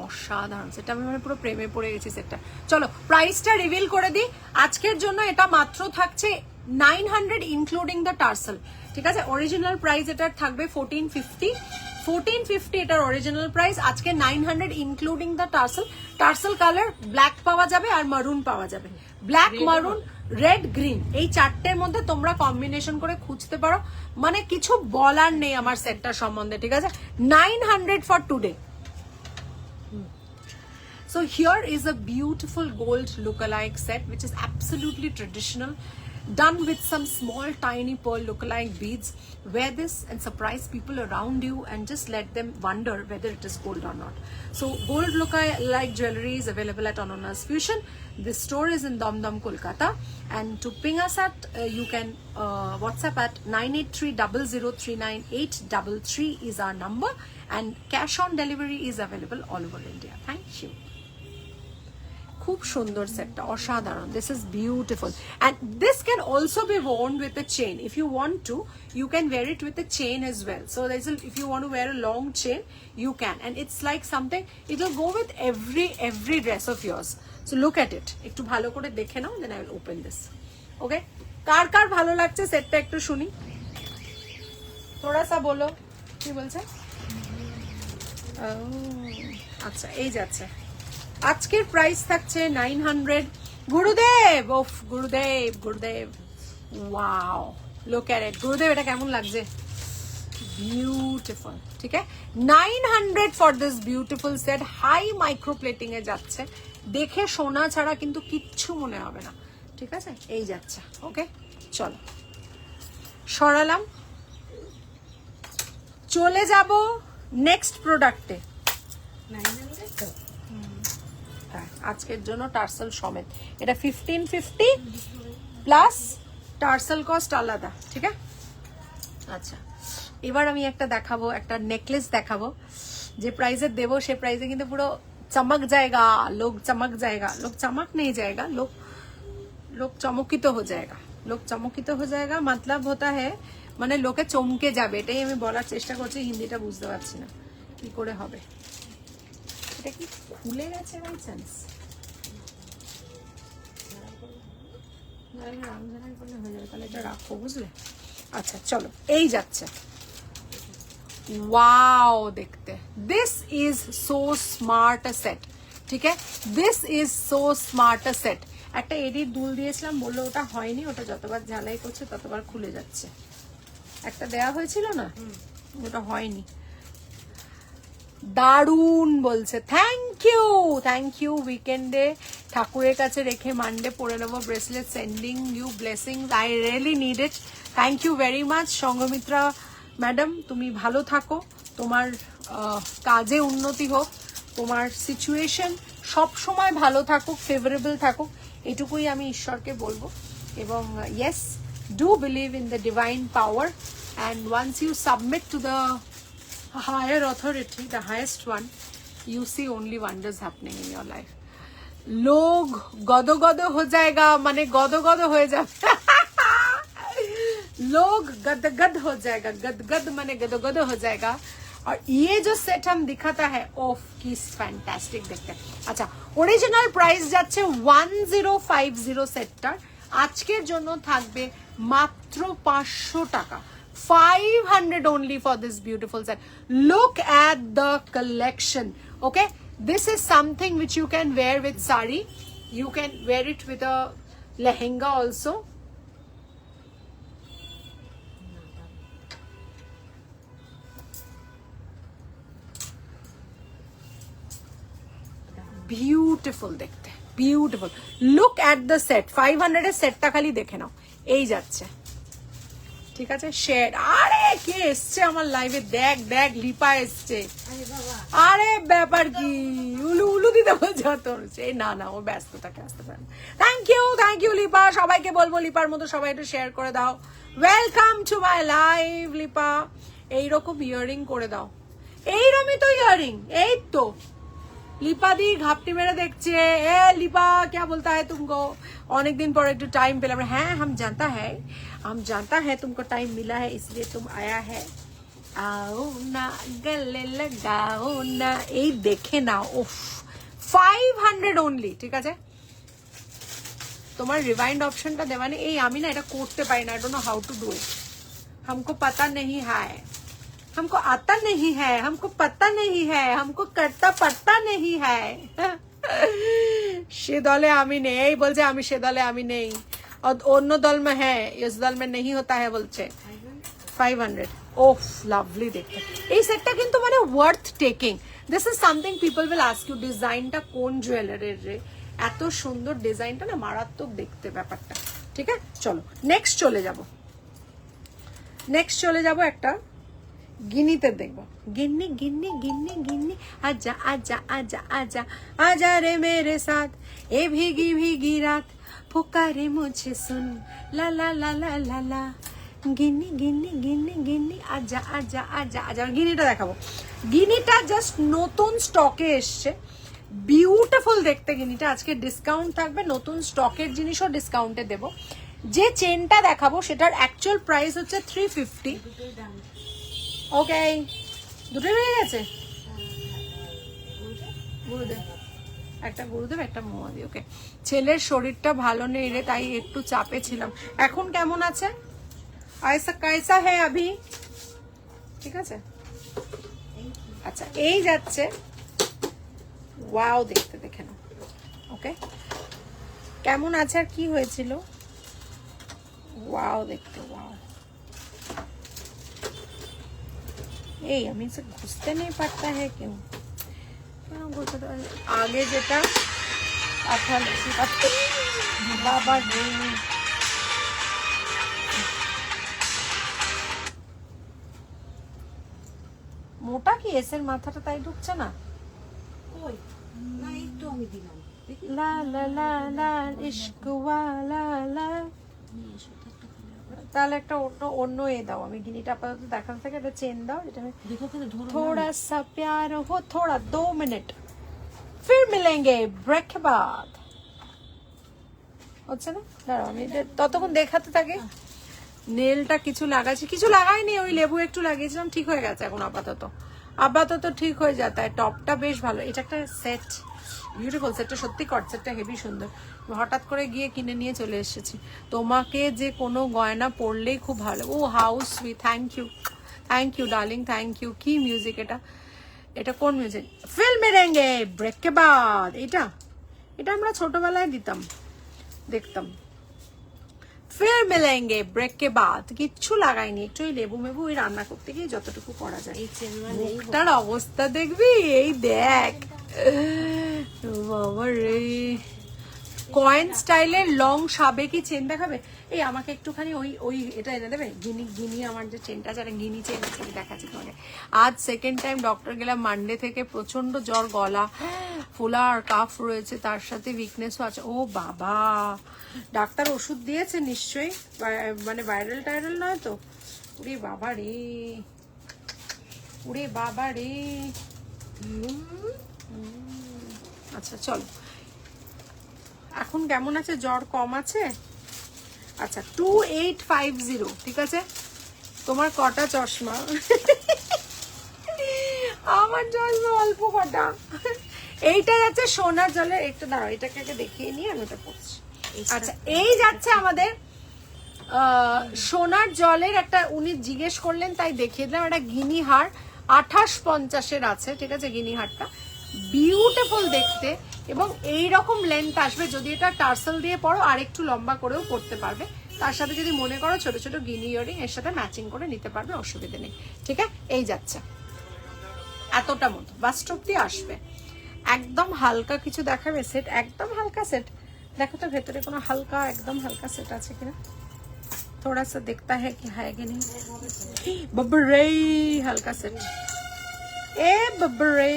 অসাধারণ সেটা, আমি মানে পুরো প্রেমে পড়ে গেছি সেটটা। চলো প্রাইসটা রিভিল করে দিই আজকের জন্য। এটা মাত্র থাকছে 900 ইনক্লুডিং দ্য টার্সেল, ঠিক আছে। অরিজিনাল প্রাইস এটার থাকবে 1450 এটার অরিজিনাল প্রাইস। আজকে 900 including the tassel. Tassel colour black পাওয়া যাবে আর মারুন পাওয়া যাবে। ব্ল্যাক, মারুন, রেড, গ্রিন, এই চারটের মধ্যে তোমরা কম্বিনেশন করে খুঁজতে পারো। মানে কিছু বলার নেই আমার সেটটার সম্বন্ধে, ঠিক আছে। 900 for today. So here is a beautiful gold lookalike set which is absolutely traditional, done with some small tiny pearl lookalike beads. Wear this and surprise people around you and just let them wonder whether it is gold or not. So gold lookalike jewelry is available at Anona's Fusion. This store is in Dum, Kolkata, and to ping us at you can WhatsApp at 9830039833 is our number, and cash on delivery is available all over India. Thank you. খুব সুন্দর সেটটা, অসাধারণ। This is beautiful, and this can also be worn with a chain. If you want to, you can wear it with a chain as well. So if you want to wear a long chain, you can, and it's like something, it will go with every dress of yours. So look at it, একটু ভালো করে দেখে নাও, then I will open this. Okay, কার কার ভালো লাগছে সেটটা একটু শুনি, থোড়া সা বলো। কি বলছে? আচ্ছা এই যাচ্ছে। আজকের প্রাইস থাকছে 900। গুরুদেব, ওফ গুরুদেব, গুরুদেব, ওয়াও, লুক এট ইট। গুরুদেব এটা কেমন লাগছে? বিউটিফুল, ঠিক আছে। 900 for this beautiful set. High micro plating এ যাচ্ছে, দেখে সোনা ছাড়া কিন্তু কিচ্ছু মনে হবে না, ঠিক আছে। এই যাচ্ছে। ওকে চলো সরালাম, চলে যাব নেক্সট প্রোডাক্টে। 900 তো আজকের জন্য টার্সেল সমেত। এটা 1550 প্লাস টার্সেল কস্ট আলাদা, ঠিক আছে। আচ্ছা এবার আমি একটা দেখাবো, একটা নেকলেস দেখাবো। যে প্রাইসে দেবো সে প্রাইসে কিন্তু পুরো চমক জায়গা, লোক চমক জায়গা, লোক চমক নেই জায়গা, লোক চমকিত হয়ে জায়গা, লোক চমকিত হয়ে জায়গা মতলব হতা হ্যায় মানে লোকে চমকে যাবে। এটাই আমি বলার চেষ্টা করছি, হিন্দিটা বুঝতে পারছি না কি করে হবে। এটা কি খুলে গেছে বাই চান্স? রামজানাই করলে হয়ে যাবে, তাহলে এটা রাখো, বুঝলে? আচ্ছা চলো, এই যাচ্ছে। ওয়াও দেখতে, this is so smart a set, ঠিক আছে? This is so smart a set. একটা এডিট দুল দিয়েছিলাম, বললো ওটা হয়নি, ওটা যতবার ঝালাই করছে ততবার খুলে যাচ্ছে। একটা দেয়া হয়েছিল না, ওটা হয়নি। দারুণ বলছে, থ্যাংক ইউ। উইকেন্ডে ঠাকুরের কাছে রেখে মানডে পরে নেবো bracelet. Sending you blessings, I really need it. Thank you very much Sanghamitra madam, তুমি ভালো থাকো, তোমার কাজে উন্নতি হোক, তোমার সিচুয়েশন সব সময় ভালো থাকুক, ফেভারেবল থাকুক, এটুকুই আমি ঈশ্বরকে বলবো। এবং yes, do believe in the divine power, and once you submit to the higher authority, the highest one, you see only wonders happening in your life. लोग गदो गदो हो जाएगा, माने गदो गदो हो जाएगा। लोग गदगद हो जाएगा, गदगद माने गदो गदो हो जाएगा। और ये जो सेट हम दिखाता है, ओफ की फैंटास्टिक देखते हैं। अच्छा, ओरिजिनल प्राइस যাচ্ছে 1050 সেটটার, আজকের জন্য থাকবে মাত্র 500 টাকা। 500 only for this beautiful set. Look at the collection. Okay, this is something which you can wear with sari. You can wear it with a lehenga also. Beautiful দেখতে, beautiful. Look at the set. 500 এর সেটটা খালি দেখে নাও, এই যাচ্ছে, ঠিক আছে? Shade, আরে কে এসছে আমার লাইভে, দেখ দেখ, লিপা এসছে। আরে ব্যাপার কি, উলু উলু দিতে বলছে তোর, এই না না, ও ব্যস্ত থাকে, আসতে পারে। থ্যাংক ইউ লিপা, সবাইকে বলবো লিপার মতো সবাই একটু শেয়ার করে দাও। Welcome to my live Lipa. এইরকম ইয়ারিং করে দাও, এইরকমই তো ইয়ারিং, এই তো লিপা দি ঘাপটি মেরে দেখছে। এ লিপা क्या बोलता है तुमको, অনেকদিন পর একটু টাইম পেলাম। হ্যাঁ हम जानता है तुमको टाइम मिला है, इसलिए तुम आया है। आओ ना गले लगाओ ना, এই দেখে নাও। উফ, 500 only, ঠিক আছে? তোমার রিভাইন্ড অপশনটা দেওয়া নেই। এই আমি না এটা করতে পারি না, I don't know how to do it. हमको पता नहीं है, हमको आता नहीं है, हमको पता नहीं है, हमको करता पता नहीं है। সে দলে আমি নেই বলছে, আমি সে দলে আমি নেই, অন্য দল में है, इस दल में नहीं होता है বলছে। 500, ওফ লাভলি দেখতে। এই সেটটা কিন্তু মানে worth taking. This is something people will ask you, ডিজাইনটা কোন জুয়েলারির রে, এত সুন্দর ডিজাইনটা না, মারাত্মক দেখতে ব্যাপারটা, ঠিক আছে? চলো নেক্সট চলে যাব একটা गिनीते देखो, गिन्नी गिन्नी गिन्नी गिन्नी, आजा आजा आजा आजा आजा रे मेरे साथ, ए भीगी भीगी रात पुकारे मुझे सुन, ला ला ला ला ला ला, गिन्नी गिन्नी गिन्नी गिन्नी, आजा आजा आजा आजा। गिनीটা দেখাবো, গিনিটা জাস্ট নতুন স্টকে এসছে, বিউটিফুল দেখতে গিনিটা। আজকে ডিসকাউন্ট থাকবে, নতুন স্টকের জিনিসও ডিসকাউন্টে দেব। যে চেনটা দেখাবো সেটার অ্যাকচুয়াল প্রাইস হচ্ছে 350। ওকে, দুটোই হয়ে গেছে। গুরুদেব, একটা গুরুদেব, একটা মোয়াদি। ওকে, ছেলের শরীরটা ভালো নেই রে, তাই একটু চাপে ছিলাম। এখন কেমন আছে? আয়সা কায়সা হ্যাঁ আভি, ঠিক আছে? আচ্ছা, এই যাচ্ছে। ওয়াও দেখতে, দেখে নাও। ওকে, কেমন আছে আর কি হয়েছিল? ওয়াও দেখতে, ওয়াও। এই আমি से घुसते नहीं पड़ता है क्यों, आगे যেটা বাবা রে, মোটা কি এসের মাথাটা তাই ঢুকছে না? কই না, এই তো আমি দিলাম। লা লা লা লা ইশক ওয়ালা লা। তাহলে একটা অন্য এ দাও, আমি গিনিটা আপাতত দেখাতে থেকে একটা চেন দাও, যেটা আমি थोड़ा सा प्यार हो, थोड़ा 2 मिनट, फिर मिलेंगे ब्रेक के बाद। হচ্ছে না? দাঁড়াও আমি ততক্ষণ দেখাতে থাকি। নেলটা কিছু লাগাচ্ছি, কিছু লাগাইনি, ওই লেবু একটু লাগিয়েছিলাম, ঠিক হয়ে গেছে এখন। আপাতত ঠিক হয়ে যাতা है। টপটা বেশ ভালো, এটা একটা সেট বিউটিফুল সেটটা, সত্যি কট সেটটা হেভি সুন্দর। হঠাৎ করে গিয়ে কিনে নিয়ে চলে এসেছি। তোমাকে যে কোনো গয়না পরলেই খুব ভালো। Oh how sweet, thank you darling, thank you. কি মিউজিক এটা? এটা কোন মিউজিক? ফিল মেরেঙ্গে ব্রেক কে বাদ। এটা আমরা ছোটবেলায় দিতাম, দেখতাম। ফির মিলেঙ্গে ব্রেক কে বাদ। কিচ্ছু লাগাইনি, একটু ওই লেবু মেবু ওই রান্না করতে গিয়ে যতটুকু করা যায়। মুখটার অবস্থা দেখবি, এই দেখ বাবা রে। কয়েন স্টাইলের লং সাবেকি চেন দেখাবে? এই আমাকে একটুখানি ওই এটা এনে দেবে, গিনি আমার যে চেনটা আছে, গিনি চেন আছে, দেখাচ্ছি তোমাকে। আজ সেকেন্ড টাইম ডক্টর গেলাম, মানডে থেকে প্রচন্ড জ্বর, গলা ফোলা আর কাফ রয়েছে, তার সাথে উইকনেসও আছে। ও বাবা, ডাক্তার ওষুধ দিয়েছে নিশ্চয়ই, মানে ভাইরাল টাইরাল নয় তো? ওরে বাবা রে, ওরে বাবা রে। আচ্ছা চলো, এখন কেমন আছে? জ্বর কম আছে? আচ্ছা 2850, ঠিক আছে। তোমার কটা চশমা? আমার চশমা অল্প কটা। এইটা যাচ্ছে সোনার জলের, একটু দাঁড়াও এটাকে আগে দেখিয়ে নিয়ে আমি ওটা পড়ছি। আচ্ছা এই যাচ্ছে আমাদের সোনার জলের একটা, উনি জিজ্ঞেস করলেন তাই দেখিয়ে দিলাম, একটা গিনি হার 2850 আছে, ঠিক আছে। গিনি হারটা বিউটিফুল দেখতে এবং এইরকম লেন্থ আসবে। যদি এটা টার্সেল দিয়ে পরো আর একটু লম্বা করেও পরতে পারবে, তার সাথে যদি মনে করো ছোট ছোট গিনি ইয়ারিং এর সাথে ম্যাচিং করে নিতে পারবে, অসুবিধা নেই, ঠিক আছে। এই যাচ্ছে এতটা মতো বাস্টপ দিয়ে আসবে, একদম হালকা কিছু দেখাবে সেট, একদম হালকা সেট। দেখো তো ভেতরে কোনো হালকা, একদম হালকা সেট আছে কিনা, थोड़ा सा देखता है कि है कि नहीं। বাবারে হালকা সেট, এ বাবারে।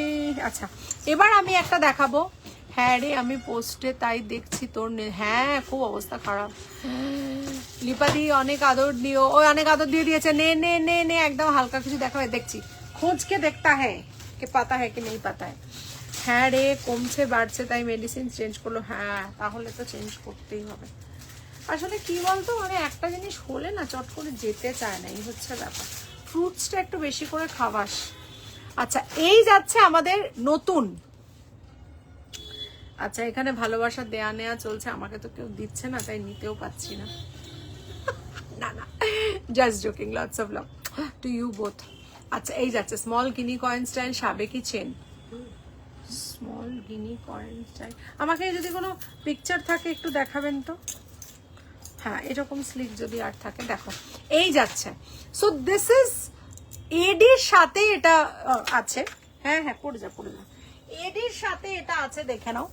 আচ্ছা এবার আমি একটা দেখাবো। হ্যাঁ রে আমি পোস্টে তাই দেখছি তোর, হ্যাঁ খুব অবস্থা খারাপ। লিপাদি অনেক আদর দিও, ও অনেক আদর দিয়ে দিয়েছে। নে নে নে নে, একদম হালকা কিছু দেখাবে, দেখছি খোঁজ কে দেখতা হ্যাঁ কে পাতা হ্যাঁ কি নেই পাতা হ্যাঁ। হ্যাঁ রে কমছে বাড়ছে তাই মেডিসিন চেঞ্জ করলো। হ্যাঁ তাহলে তো চেঞ্জ করতেই হবে। আসলে কি বলতো, মানে একটা জিনিস হলে না চট করে যেতে চায় না, এই হচ্ছে ব্যাপার। ফ্রুটসটা একটু বেশি করে খাওয়াস। আচ্ছা এই যাচ্ছে আমাদের নতুন। আচ্ছা এখানে ভালোবাসা দেয়া নেয়া চলছে, আমাকে তো কেউ দিচ্ছে না তাই নিতেও পাচ্ছি না। না না just joking, lots of love to you both. আচ্ছা এই যাচ্ছে স্মল গিনি কয়েন স্টাইল সাবেকি chain, small guinea coin style. আমাকে যদি কোনো পিকচার থাকে একটু দেখাবেন তো। হ্যাঁ এরকম স্লিক যদি আর থাকে দেখো, এই যাচ্ছে। সো দিস ইজ এডির সাথে এটা আছে। হ্যাঁ হ্যাঁ পড়ে যা এডির সাথে এটা আছে, দেখে নাও,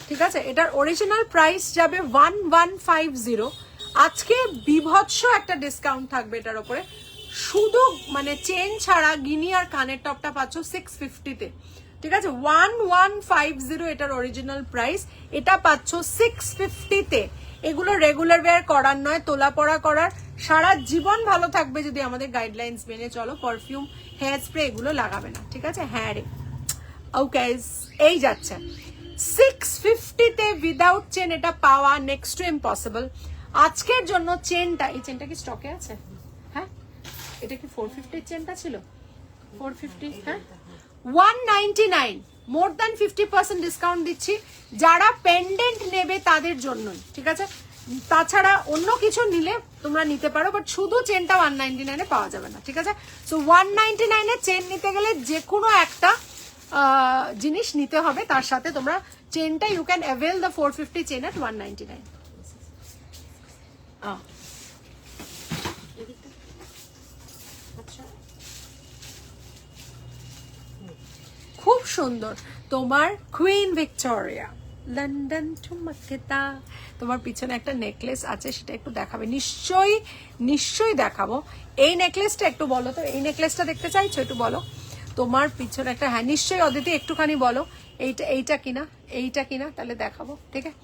ঠিক আছে। এটার অরিজিনাল প্রাইস যাবে 1150। আজকে বিভৎস একটা ডিসকাউন্ট থাকবে এটার উপরে, শুধু মানে চেন ছাড়া গিনি আর কানের টপটা পাচ্ছ 650-তে, ঠিক আছে। 1150 এটার অরিজিনাল প্রাইস, এটা পাচ্ছ 650-তে। এগুলো রেগুলার ওয়্যার করার নয়, তোলা পড়া করার, সারা জীবন ভালো থাকবে যদি আমাদের গাইডলাইন্স মেনে চলো। পারফিউম, হেয়ার স্প্রে এগুলো লাগাবে না, ঠিক আছে। হ্যাঁ রে ওকে এই যাচ্ছে 650-তে উইদাউট চেন, এটা পাওয়া নেক্সট টু ইম্পসিবল। আজকের জন্য চেনটা, এই চেনটা কি স্টকে আছে? হ্যাঁ এটা কি 450 চেনটা ছিল? 450, হ্যাঁ 199, মোর দ্যান 50% ডিসকাউন্ট দিচ্ছি যারা পেন্ডেন্ট নেবে তাদের জন্যই, ঠিক আছে। তাছাড়া অন্য কিছু নিলে তোমরা নিতে পারো, বাট শুধু চেনটা 199-এ পাওয়া যাবে না, ঠিক আছে। সো 199-এ চেন নিতে গেলে যে কোনো একটা জিনিস নিতে হবে, তার সাথে তোমরা চেনটা you can avail the 450 chain at 199। খুব সুন্দর তোমার কুইন ভিক্টোরিয়া লন্ডন ঠুমকেতা। তোমার পিছনে একটা নেকলেস আছে, সেটা একটু দেখাবে? নিশ্চয়ই দেখাবো। এই নেকলেসটা একটু বলো তো, এই নেকলেসটা দেখতে চাইছো? একটু বলো তোমার পিছনে একটা, হ্যাঁ নিশ্চয়ই অদিতি একটুখানি বলো এইটা কিনা তাহলে দেখাবো, ঠিক আছে।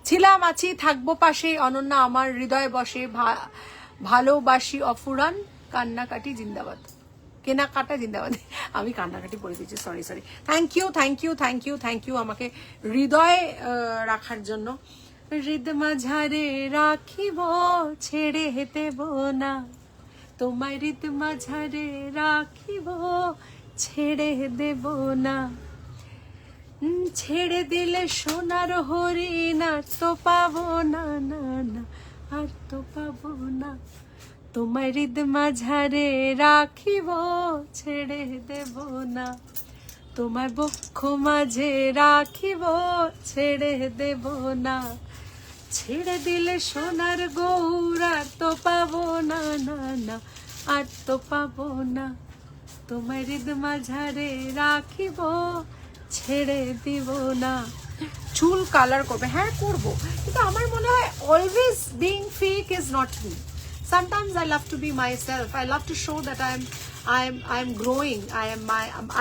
ছিলাম আছি থাকবো পাশে, অনন্যা আমার হৃদয়ে বসে, ভালোবাসি অফুরান, কান্নাকাটি জিন্দাবাদ, কেনাকাটা জিন্দাবাদ। আমি কান্নাকাটি বলে দিচ্ছি, সরি। থ্যাংক ইউ আমাকে হৃদয়ে রাখার জন্য। হৃদ মাঝারে রাখিব ছেড়ে দেব না, তোমায় হৃদ মাঝারে রাখিব ছেড়ে দেব না, ছেড়ে দিলে সোনার হরিণ আর তো পাবো না, না না আর তো পাবো না, তোমার হৃদ মাঝারে রাখিব ছেড়ে দেব না, তোমার বক্ষ মাঝে রাখিব ছেড়ে দেব না, ছেড়ে দিলে সোনার গৌর আর তো পাবো না, না না আর তো পাবো না, তোমার হৃদ মাঝারে রাখিব ছেড়ে দিব না। চুল কালার করবে, হ্যাঁ করবো, কিন্তু আমার মনে হয় always being fake is not me. Sometimes I love to be myself. I love to show that I'm growing.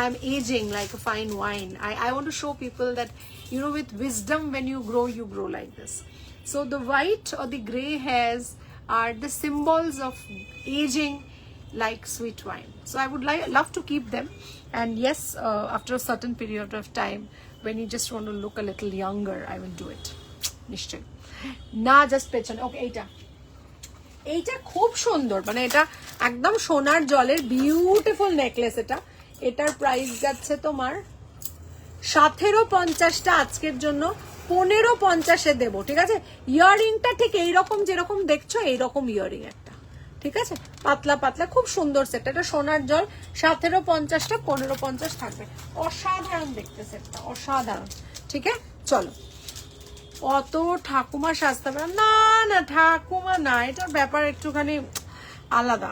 I'm aging like a fine wine. I want to show people that, you know, with wisdom, when you grow like this. So the white or the gray hairs are the symbols of aging like sweet wine. So I would love to keep them. And yes, after a certain period of time, when you just want to look a little younger, I will do it. Nishchay. Na just pechone. Okay, এইটা খুব সুন্দর, মানে এটা একদম সোনার জলের beautiful necklace. এটার price যাচ্ছে তোমার 1750টা আজকের জন্য 1550-এ দেবো, ঠিক আছে? ইয়াররিংটা ঠিক এইরকম যেরকম দেখছো এইরকম ইয়াররিং একটা, ঠিক আছে? পাতলা পাতলা খুব সুন্দর সেট। এটা সোনার জল, 1750টা 1550 থাকবে। অসাধারণ দেখতে সেটটা, অসাধারণ। ঠিক আছে, চলো। অত ঠাকুমা সাজতে পারে না, না ঠাকুমা না, এটার ব্যাপার একটুখানি আলাদা।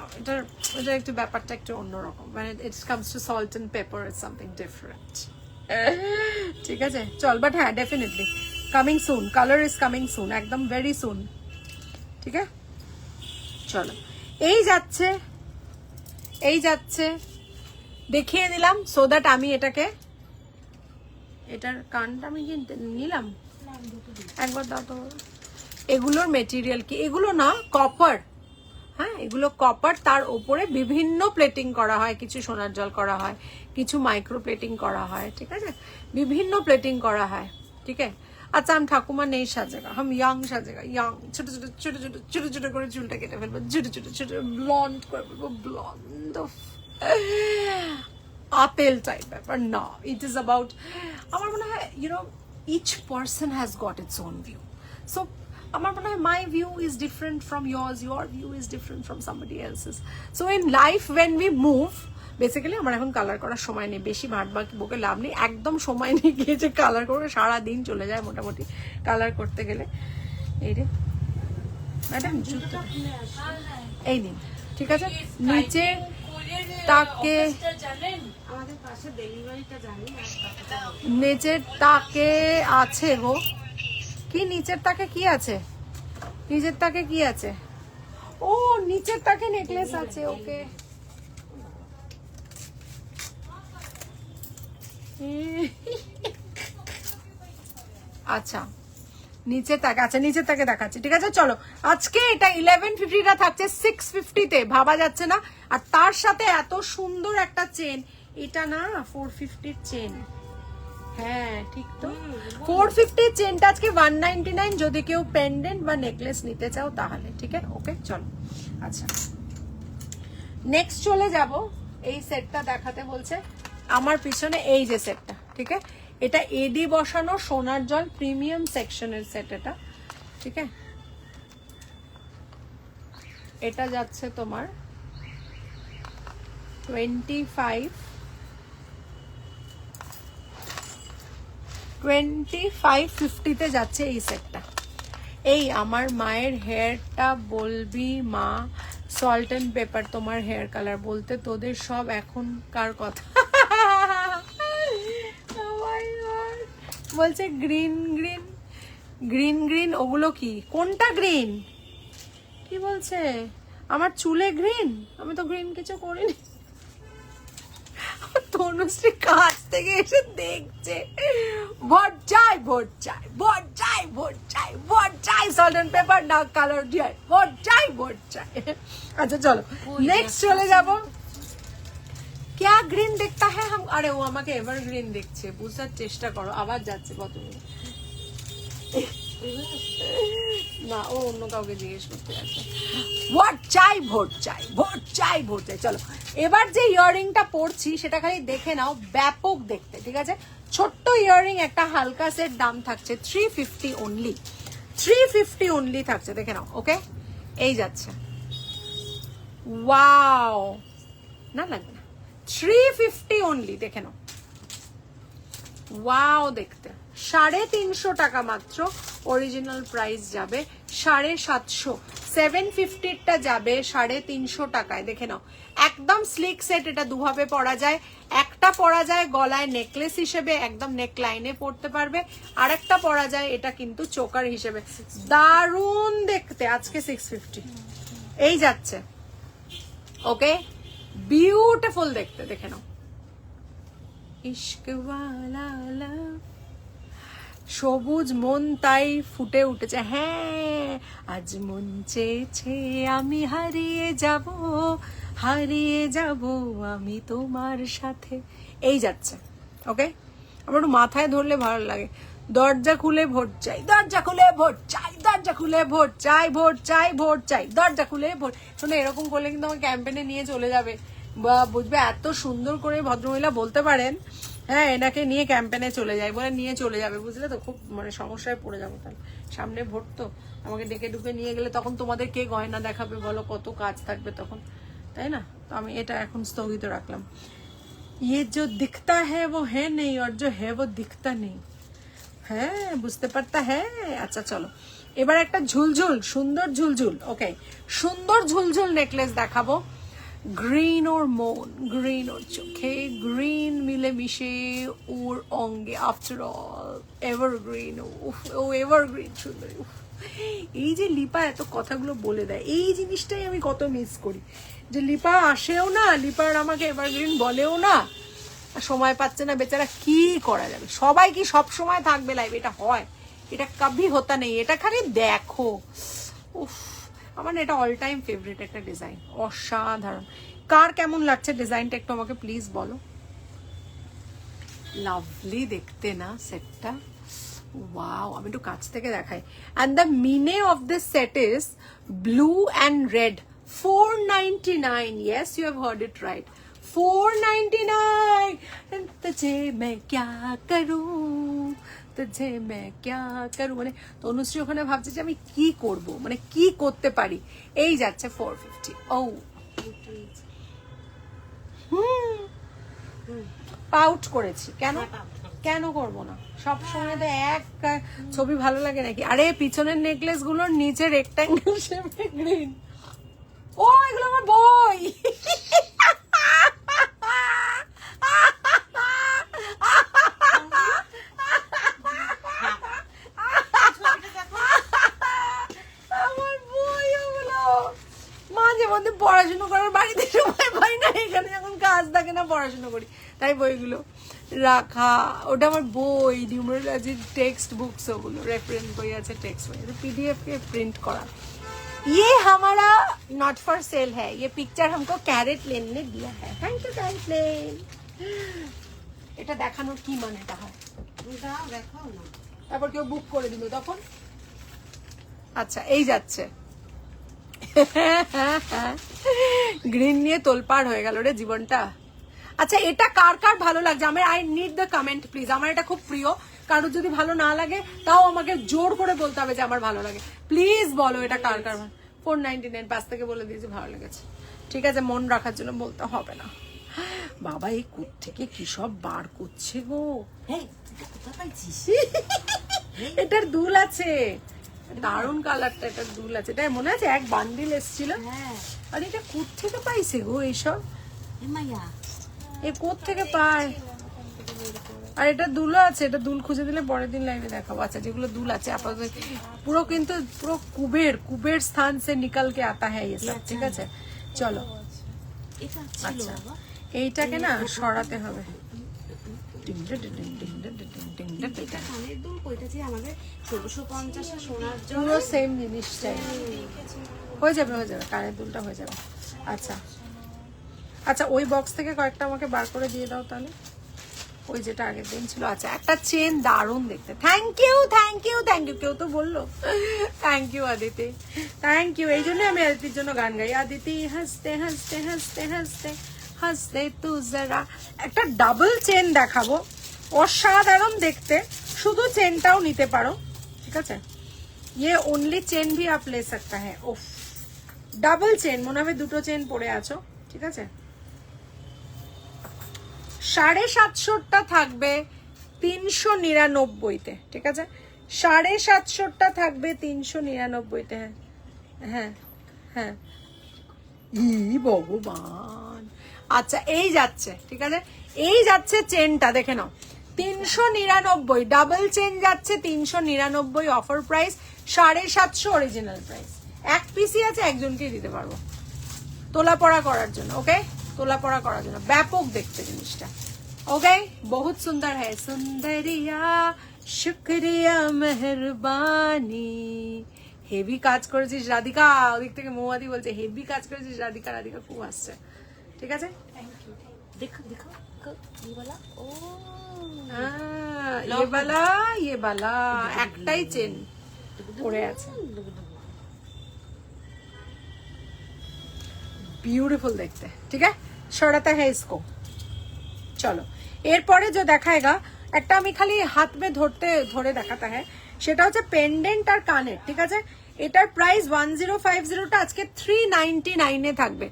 এটা একটু ব্যাপারটা একটু অন্যরকম, মানে it's comes to salt and pepper, it's something different. ঠিক আছে, চল। বাট হ্যাঁ, definitely coming soon, colour is coming soon, একদম ভেরি সুন। ঠিক আছে, চলো। এই যাচ্ছে দেখিয়ে দিলাম, সো দ্যাট আমি এটার কানটা আমি কি নিলাম, একবার দাও তো। এগুলোর মেটেরিয়াল কি? এগুলো না কপার, হ্যাঁ এগুলো কপার। তার উপরে বিভিন্ন প্লেটিং করা হয়, কিছু সোনার জল করা হয়, কিছু মাইক্রো প্লেটিং করা হয়, ঠিক আছে? বিভিন্ন প্লেটিং করা হয়, ঠিক আছে? আচ্ছা, আমি ঠাকুমা নেই সাজেগা, হাম ইয়াং সাজেগা, ইয়াং। ছোট ছোট ছোট ছোট ছোট ছোট করে চুলটা কেটে ফেলবো, ছোট ছোট ছোট ব্লন্ড করে ফেলবো, ব্লন্ড আপেল টাইপ ব্যাপার না। ইট ইজ অ্যাবাউট, আমার মনে হয়, YONO, each person has got its own view. So আমার মনে হয় my view is different from yours, your view is different from somebody else's. So in life when we move, basically আমার এখন colour করার সময় নেই, বেশি ভাটবাকি বকে লাভ নেই, একদম সময় নিয়ে গিয়ে যে কালার করবে, সারা দিন চলে যায় মোটামুটি কালার করতে গেলে। এই রে ম্যাডাম, এই দিন, ঠিক আছে? নিচে তাকে, নিচের তাকে আছে গো, কি নিচের তাকে কি আছে? নিচের তাকে কি আছে? ও নিচের তাকে নেকলেস আছে, ওকে। আচ্ছা, নিচের তাকে, আচ্ছা নিচের তাকে দেখাচ্ছি, ঠিক আছে? চলো, আজকে এটা 1150টা থাকছে 650-তে, ভাবা যাচ্ছে না। আর তার সাথে এত সুন্দর একটা চেন, এটা না 450-র চেন, হ্যাঁ ঠিক তো, 450-র চেনটা আজকে 199, যদি কেউ পেন্ডেন্ট বা নেকলেস নিতে চাও তাহলে, ঠিক আছে? ওকে, চলো। আচ্ছা, নেক্সট চলে যাব, এই সেটটা দেখাতে বলছে আমার পিছনে, এই যে সেটটা, ঠিক আছে? এটা এডি বসানো সোনার জল প্রিমিয়াম সেকশনের সেট এটা, ঠিক আছে? এটা যাচ্ছে তোমার 2550-তে যাচ্ছে এই সেটটা। এই আমার মায়ের হেয়ারটা বলবি মা, সল্ট এন্ড পেপার তোমার হেয়ার কালার বলতে তোদের সব এখনকার কথা। বলছে গ্রিন গ্রিন গ্রিন গ্রিন, ওগুলো কি? কোনটা গ্রিন? কি বলছে? আমার চুলে গ্রিন? আমি তো গ্রিন কিছু করিনি। তনুশ্রী কাছ থেকে এসে দেখছে, ভোট চাই, ভোট চাই, ভোট চাই, ভোট চাই, ভোট চাই, সল্ট এন্ড পেপার না কালার দিয়ে, ভোট চাই, ভোট চাই। আচ্ছা চলো, নেক্সট চলে যাবো। क्या ग्रीन देखता है हम? अरे वो আমাকে এভারগ্রিন দেখছে, বুঝার চেষ্টা করো, আবার যাচ্ছে কত মিনিট। না, ও অন্য কাউকে জিজ্ঞেস করতে যাচ্ছে। ভোট চাই, ভোট চাই, ভোট চাই, ভোট চাই। চলো, এবার যে ইয়াররিংটা পরছি সেটা খালি দেখে নাও, ব্যাপক দেখতে, ঠিক আছে? ছোট্ট ইয়াররিং, একটা হালকা সেট, দাম থাকছে 350 অনলি, 350 অনলি থাকছে, দেখে নাও। ওকে, এই যাচ্ছে, ওয়াও, না লাগবে না, 350 অনলি, দেখে নাও, ওয়াও দেখতে। 350 টাকা মাত্র, অরিজিনাল প্রাইস যাবে 750, 750টা যাবে 350 টাকায়, দেখে নাও। একদম স্লিক সেট, এটা দুভাবে পরা যায়, একটা পরা যায় গলায় নেকলেস হিসেবে, একদম নেক লাইনে পরতে পারবে, আর একটা পরা যায় এটা কিন্তু চোকার হিসেবে, দারুণ দেখতে। আজকে 650 এই যাচ্ছে। ওকে, বিউটিফুল দেখতে, দেখে নাও। ইশকওয়ালা লাভ, সবুজ মন তাই ফুটে উঠেছে। হ্যাঁ, আজ মন চেয়েছে আমি হারিয়ে যাব, হারিয়ে যাব আমি তোমার সাথে, এই যাচ্ছে। ওকে, আমার একটু মাথায় ধরলে ভালো লাগে। দরজা খুলে ভোট চাই, দরজা খুলে ভোট চাই, দরজা খুলে ভোট চাই, ভোট চাই, ভোট চাই, দরজা খুলে ভোট। শোনো, এরকম করলে কিন্তু আমার ক্যাম্পেনে নিয়ে চলে যাবে, বা বুঝবে, এত সুন্দর করে ভদ্রমহিলা বলতে পারেন। হ্যাঁ, এনাকে নিয়ে ক্যাম্পেনে চলে যায় বলে নিয়ে চলে যাবে, বুঝলে তো? খুব মানে সমস্যায় পড়ে যাবো তাহলে, সামনে ভোট তো, আমাকে ডেকে ডুকে নিয়ে গেলে তখন তোমাদের কে গয়না দেখাবে বলো, কত কাজ থাকবে তখন, তাই না? তো আমি এটা এখন স্থগিত রাখলাম। ইয়ে जो दिखता है वो है नहीं और जो है वो दिखता नहीं, হ্যাঁ বুঝতে পারতা। হ্যাঁ, আচ্ছা চলো, এবার একটা ঝুলঝুল, সুন্দর ঝুলঝুল। ওকে, সুন্দর ঝুলঝুল নেকলেস দেখাবো। গ্রিন ওর মন, গ্রিন ওর চোখে, গ্রিন মিলে মিশে ওর অঙ্গে, আফটার অল এভারগ্রিন। ও এভারগ্রিন সুন্দরী। এই যে লিপা এত কথাগুলো বলে দেয়, এই জিনিসটাই আমি কত মিস করি, যে লিপা আসেও না, লিপার আমাকে এভারগ্রিন বলেও না, সময় পাচ্ছে না বেচারা, কি করা যাবে? সবাই কি সব সময় থাকবে লাইভ? এটা হয়? এটা কবি হতা নেই, এটা খালি দেখো। উফ, আমার এটা অল টাইম ফেভারিট একটা ডিজাইন, অসাধারণ। কার কেমন লাগছে ডিজাইনটা একটু আমাকে প্লিজ বলো। লাভলি দেখতে না সেটটা? ওয়াও, আমি একটু কাছ থেকে দেখাই। অ্যান্ড দ্য মিনে of this set is blue and red, 499। Yes, you have heard it right, 499। तुझे मैं क्या करूं, तुझे मैं क्या करूं, মানে তনুশ্রী ওখানে ভাবছে যে আমি কি করব, মানে কি করতে পারি। এই যাচ্ছে 450। ও পাউট করেছি কেন? কেন করব না? সব সময় তো এক ছবি ভালো লাগে নাকি? আরে পিছনের নেকলেস গুলোর নিচে রেক্ট্যাঙ্গেল শেপে গ্রিন। ও, এগুলো আমার বই। আমার বই ওগুলো। মাঝে মধ্যে পড়াশোনা করার বাড়িতে সময় পাই না, এখানে যখন কাজ থাকে না পড়াশোনা করি, তাই বইগুলো রাখা। ওটা আমার বই, নিউমেরোলজির টেক্সট বুকস, ওগুলো রেফারেন্স বই আছে, টেক্সট বই, PDF के प्रिंट करा। ये हमारा नॉट फॉर सेल है, ये पिक्चर हमको कैरेट लेन ने दिया है। थैंक यू कैरेट लेन। এটা দেখানোর কি মানেটা হয়? দেখাও না, তারপর কেউ বুক করে দিল তখন। আচ্ছা, এই যাচ্ছে। গ্রিন নিয়ে তোলপাড় হয়ে গেল রে জীবনটা। আচ্ছা, এটা কার কার ভালো লাগছে? আমার I need the comment please. আমার এটা খুব প্রিয়, কারোর যদি ভালো না লাগে তাও আমাকে জোর করে বলতে হবে যে আমার ভালো লাগে। প্লিজ বলো এটা কার কার। 499, পাশ থেকে বলে দিয়েছি ভালো লেগেছে। ঠিক আছে, মন রাখার জন্য বলতে হবে না। বাবা, এই কুট থেকে কি সব বার করছে গো। কোথা পাইছিস? এটার দুল আছে, দারুণ কালারটা, এটার দুল আছে। এটা মনে আছে এক বান্ডিল এসেছিল। হ্যাঁ, আর এটা কোথ থেকে পাইছে গো এইসব? মাইয়া এ কোথ থেকে পায়? আর এটা দুলও আছে, এটা দুল খুঁজে দিলে পরের দিন লাইভে দেখাবো। আচ্ছা, যেগুলো দুল আছে আপাতত পুরো, কিন্তু পুরো কুবের স্থান সে নিকল কে আতা হ্যায় ये सब। ঠিক আছে, চলো। এটা ছিল আচ্ছা, বাবা, এইটাকে না সরাতে হবে। এটা কানের দুল কইটা যে আমাদের 1650 সোনার জন্য পুরো সেম জিনিসটাই হয়ে যাবে, হয়ে যাবে, কানের দুলটা হয়ে যাবে। আচ্ছা আচ্ছা, ওই বক্স থেকে কয়েকটা আমাকে বার করে দিয়ে দাও তাহলে। ওই যেটা আগের দিন ছিল। আচ্ছা একটা চেন দারুণ দেখতে, thank you thank you thank you, কেউ তো বললো thank you Aditi, thank you. এই জন্য আমি আদিতির জন্য গান গাই, আদিতি হাসতে হাসতে হাসতে হাসতে হাসতে তু জরা। একটা ডাবল চেন দেখাবো, অসাধারণ দেখতে, শুধু চেনটাও নিতে পারো, ঠিক আছে। ये ओनली चेन भी आप ले सकता है। उफ ডাবল চেন, মনে হবে দুটো চেন পরে আছো, ঠিক আছে। 750টা থাকবে 399-তে, ঠিক আছে। 750টা থাকবে 399-তে। হ্যাঁ হ্যাঁ হ্যাঁ, ই ভগবান। আচ্ছা এই যাচ্ছে, ঠিক আছে, এই যাচ্ছে চেনটা দেখে নাও, 399, ডাবল চেন যাচ্ছে 399 অফার প্রাইস, 750 অরিজিনাল প্রাইস। এক পিসই আছে, একজনকেই দিতে পারবো তোলা পড়া করার জন্য, ওকে, তোলা পড়া করার জন্য। ব্যাপক দেখতে জিনিসটা, ওকে, বহুত সুন্দর হ্যাঁ। সুন্দরিয়া শুক্রিয়া মেহরবানি। হেভি কাজ করেছিস রাধিকা, ওদিক থেকে মৌয়াদি বলছে হেভি কাজ করেছিস রাধিকা, রাধিকা খুব আসছে, ঠিক আছে। देखो देखो ये वाला, ओ ये वाला একটাই চেন পড়ে আছে, ब्यूटीफुल देखते, ठीक है। सराता है इसको। चलो এরপরে যে দেখাएगा, একটা আমি খালি হাত মে ধরে দেখাতা है, সেটা হচ্ছে পেন্ডেন্ট আর কানের, ঠিক আছে। এটার প্রাইস 1050টা আজকে 399 এ থাকবে।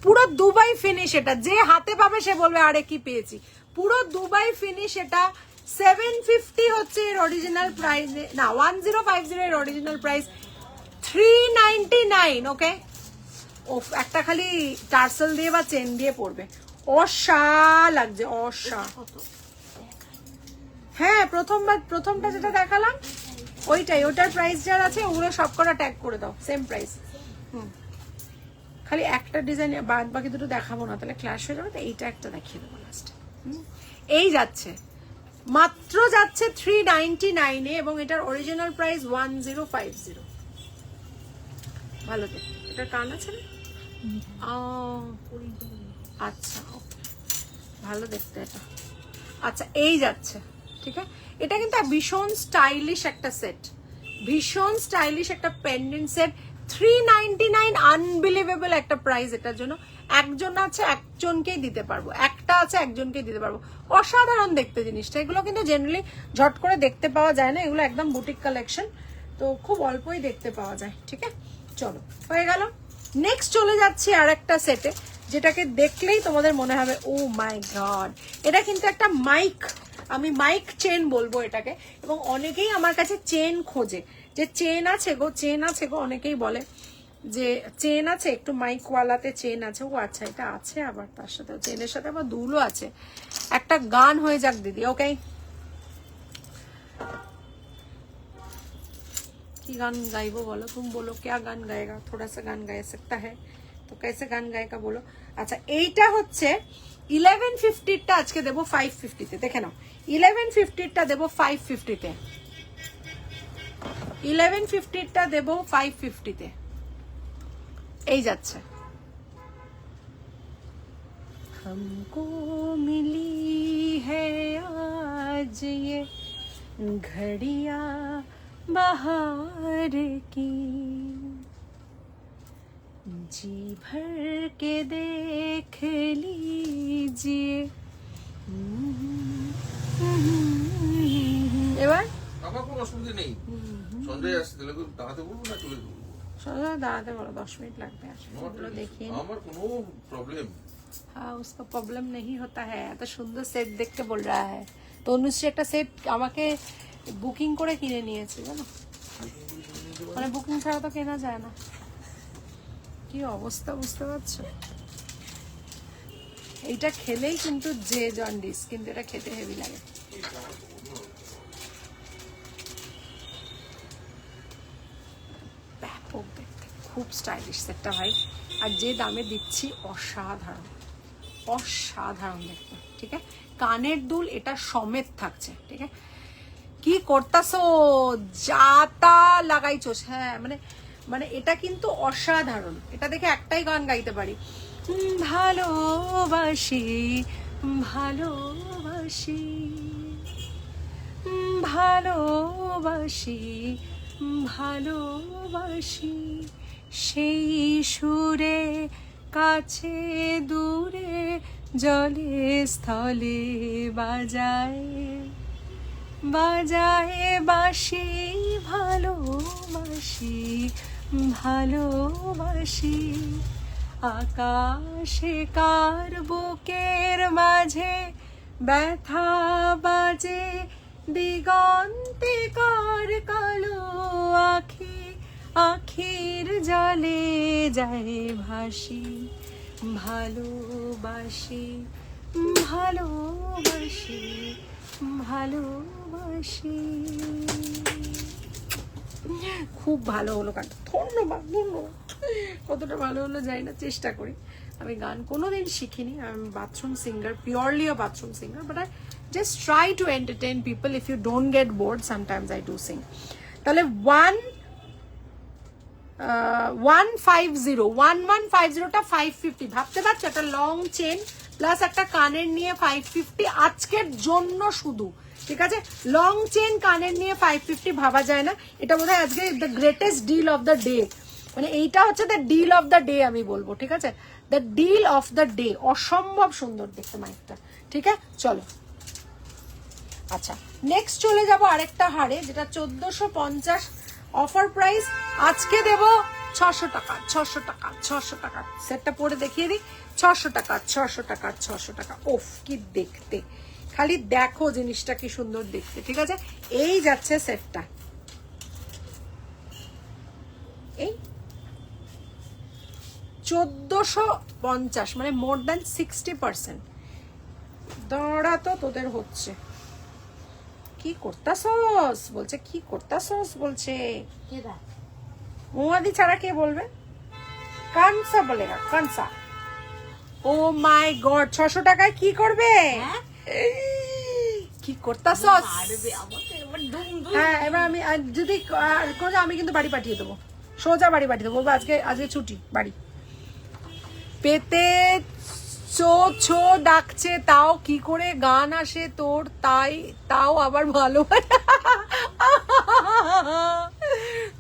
পুরো দুবাই ফিনিশ, এটা যে হাতে পাবে সে বলবে আরে কি পেয়েছি। পুরো দুবাই ফিনিশ, এটা 750 হচ্ছে এর অরিজিনাল প্রাইস, না 1050 এর অরিজিনাল প্রাইস 399, ওকে। ও একটা খালি টার্সেল দিয়ে বা চেন দিয়ে পড়বে, অসা লাগছে, অসা। হ্যাঁ প্রথমটা যেটা দেখালাম ওইটাই, ওটার প্রাইস যার আছে ওগুলো সব কটা ট্যাগ করে দাও, সেম প্রাইস। খালি একটা ডিজাইন, বাদ বাকি দুটো দেখাবো না, তাহলে ক্লাশ হয়ে যাবে, তো এইটা একটা দেখিয়ে দেবো লাস্ট। এই যাচ্ছে, মাত্র যাচ্ছে 399 এ, এবং এটার অরিজিনাল প্রাইস 1050। ভালো দেখতে, এটা কান আছে না, আচ্ছা ভালো দেখতে এটা। আচ্ছা এই যাচ্ছে, ঠিক আছে। এটা কিন্তু ভীষণ স্টাইলিশ একটা সেট, ভীষণ স্টাইলিশ একটা পেন্ডেন্ট সেট, 399, আনবিলিভেবল একটা প্রাইস এটার জন্য। একজন আছে একজনকেই দিতে পারবো, একটা আছে একজনকেই দিতে পারবো, অসাধারণ দেখতে জিনিসটা। এগুলো কিন্তু জেনারেলি ঝট করে দেখতে পাওয়া যায় না, এগুলো একদম বুটিক কালেকশন, তো খুব অল্পই দেখতে পাওয়া যায়, ঠিক আছে। চলো হয়ে গেল, নেক্সট চলে যাচ্ছি আর একটা সেটে, যেটাকে দেখলেই তোমাদের মনে হবে ও মাই গড। এটা কিন্তু একটা মাইক, আমি মাইক চেন বলবো এটাকে, এবং অনেকেই আমার কাছে চেন খোঁজে, যে চেন আছে গো, চেন আছে গো, অনেকেই বলে যে চেন আছে, একটু মাইকওয়ালাতে চেন আছে। ও আচ্ছা এটা আছে, আবার তার সাথে চেনের সাথে আবার দুলও আছে। একটা গান হয়ে যাক দিদি, ওকে। কি গান গাইবো বলো, तुम बोलो क्या गान गाएगा, थोड़ा सा गान गा सकता है तो कैसे गान गाएगा बोलो। আচ্ছা এইটা হচ্ছে 1150টা আজকে দেবো 550-তে, দেখে নাও 1150টা দেবো 550-তে, 1150টা দেবো 550-তে। এই যাচ্ছে, हमको मिली है आज ये घड़ियां बहार की, जी भर के देख लीजिए। এবার আমার কোনো অসুবিধা নেই, সন্ধ্যায় আসতে তাহলে দাঁড়াতে বলবো না চলে যাবো, সন্ধ্যায় দাঁড়াতে বলো, 10 মিনিট লাগবে, আসলে দেখিয়ে আমার কোনো প্রবলেম। हाँ उसका प्रॉब्लम नहीं होता है, तो সুন্দর সেট দেখতে বল रहा है। তো অনুশ্রী একটা সেট আমাকে বুকিং করে কিনে নিয়েছে জানো, মানে বুকিং ছাড়া তো কেনা যায় না। কি অবস্থা বুঝতে পারছো, এইটা খেলেই কিন্তু যে জন্ডিস, কিন্তু এটা খেতে হেভি লাগে। ব্যাপক দেখতে, খুব স্টাইলিশ সেটটা ভাই, আর যে দামে দিচ্ছি অসাধারণ, অসাধারণ দেখতে, ঠিক আছে। কানের দুল এটা সমেত থাকছে, ঠিক আছে। কি করতাছো, যাতা লাগাইছোস, হ্যাঁ মানে মানে এটা কিন্তু অসাধারণ। এটা দেখে একটাই গান গাইতে পারি, ভালোবাসি ভালোবাসি ভালোবাসি ভালোবাসি সেই সুরে কাছে দূরে জলে স্থলে বাজায় বাজায় বাঁশি ভালোবাসি ভালোবাসি আকাশে কার বুকের মাঝে ব্যথা বাজে দিগন্তে কার কালো আখি আখির জলে যায় ভাসি ভালোবাসি ভালোবাসি ভালোবাসি। খুব ভালো হলো গানটা, ধন্যবাদ ধন্যবাদ। কতটা ভালো হলো জানি না, চেষ্টা করি। আমি গান কোনোদিন শিখিনি, আমি bathroom singer, purely a bathroom singer, but I just try to entertain people. If you don't get bored sometimes I do sing. তাহলে 1150টা 550, ভাবতে পারছো একটা লং চেন প্লাস একটা কানের নিয়ে 550 আজকের জন্য শুধু, ঠিক আছে? লং চেন কানের নিয়ে 550 ভাবা যায় না, এটা বোধহয় আজকে the greatest deal of the day, মানে এইটা হচ্ছে the deal of the day আমি বলবো, ঠিক আছে? The deal of the day, অসম্ভব সুন্দর দেখতে মাইকটা, ঠিক আছে? চলো আচ্ছা নেক্সট চলে যাব আরেকটা হারে, যেটা 1450 অফার প্রাইস, আজকে দেব 600 টাকা 600 টাকা 600 টাকা। সেটটা পরে দেখিয়ে দিই, 600 টাকা 600 টাকা 600 টাকা। ওফ কি দেখতে, খালি দেখো জিনিসটা কি সুন্দর দেখতে, ঠিক আছে? এই যাচ্ছে সেটটা, এই 1450, মানে মোর দ্যান 60%। দাঁড়া তো তোদের হচ্ছে কি করতাছস বলছে, কি করতাছস বলছে, মুয়াদি ছাড়া কে বলবে? কানসা বলেগা, কানসা। ও মাই গড, 600 টাকায় কি করবে? কি করতাছস? হ্যাঁ এবার আমি যদি আমি কিন্তু বাড়ি পাঠিয়ে দেবো, সোজা বাড়ি পাঠিয়ে দেবো, বলবো আজকে ছুটি বাড়ি। পেতে চো ছো ডাকছে, তাও কি করে গান আসে তোর, তাও আবার ভালো।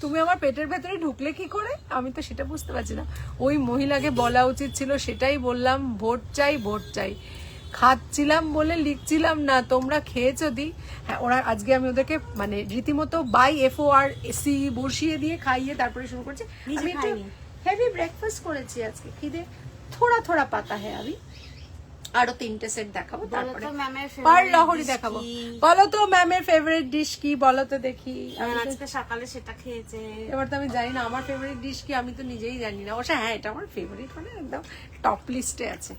তুমি আমার পেটের ভেতরে ঢুকলে কি করে, আমি তো সেটা বুঝতে পারছি না। ওই মহিলাকে বলা উচিত ছিল, সেটাই বললাম, ভোট চাই ভোট চাই। খাচ্ছিলাম বলে লিখছিলাম না, তোমরা খেয়েছো দি। হ্যাঁ ওরা আজকে আমি ওদেরকে মানে রীতিমতো বাই FORC বসিয়ে দিয়ে খাইয়ে তারপরে শুরু করছি। আমি একটু হেভি ব্রেকফাস্ট করেছি আজকে, খিদে থোড়া থোড়া পাতা হ্যাঁ। আমি আরো 3টে সেট দেখাবো, তারপরে পার লহরি দেখাবো। বলো তো ম্যামের ফেভারিট ডিশ কি, বলো তো দেখি। আজকে সকালে সেটা খেয়েছে। এবার তো আমি জানি না আমার ফেভারিট ডিশ কি, আমি তো নিজেই জানি না। অবশ্য হ্যাঁ এটা আমার ফেভারিট, মানে একদম টপ লিস্টে আছে।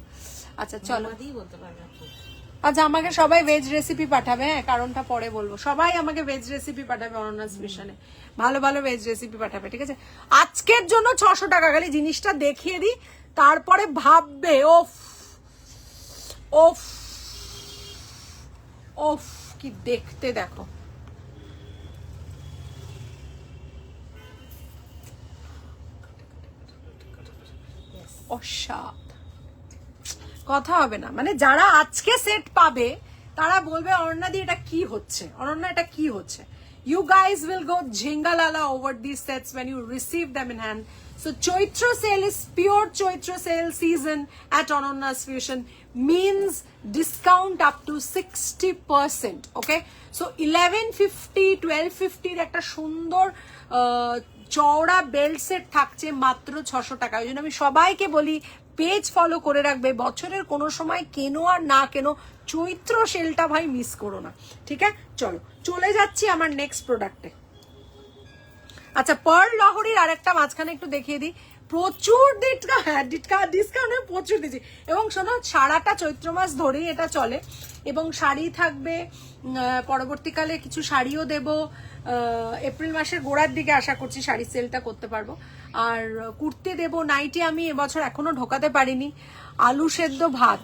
আচ্ছা চলো, বলতে পারবে। আচ্ছা আমাকে সবাই ভেজ রেসিপি পাঠাবে, হ্যাঁ কারণটা পরে বলবো। সবাই আমাকে ভেজ রেসিপি পাঠাবে, অনন্যাস মিশনে ভালো ভালো ভেজ রেসিপি পাঠাবে, ঠিক আছে? আজকের জন্য 600 টাকা, খালি জিনিসটা দেখিয়ে দিই, তারপরে ভাববে ওফ ওফ ওফ কি দেখতে, দেখো অসাধ, কথা হবে না। মানে যারা আজকে সেট পাবে তারা বলবে অনন্যাদি এটা কি হচ্ছে, অনন্যা এটা কি হচ্ছে। You guys will go jingalala over these sets when you receive them in hand. So Chaitra sale is pure Chaitra sale season at Anonna's Fusion, means discount up to 60%. Okay, so 1150 1250 এর একটা সুন্দর চওড়া belt set থাকছে মাত্র 600 টাকা। ওই জন্য আমি সবাইকে বলি পেজ ফলো করে রাখবে, বছরের কোনো সময় কেনো আর না কেনো চৈত্র সেলটা ভাই মিস করো না, ঠিক আছে? চলো চলে যাচ্ছি আমার নেক্সট প্রোডাক্টে। আচ্ছা পার লহরির আরেকটা মাঝখানে একটু দেখিয়ে দিই, প্রচুর ডিসকাউন্ট প্রচুর দিচ্ছি। এবং শোনো সারাটা চৈত্র মাস ধরেই এটা চলে, এবং শাড়ি থাকবে, পরবর্তীকালে কিছু শাড়িও দেব। এপ্রিল মাসের গোড়ার দিকে আশা করছি শাড়ি সেলটা করতে পারবো। আর কুর্তি দেব, নাইটি আমি এবছর এখনো ঢোকাতে পারিনি। আলু সেদ্ধ ভাত,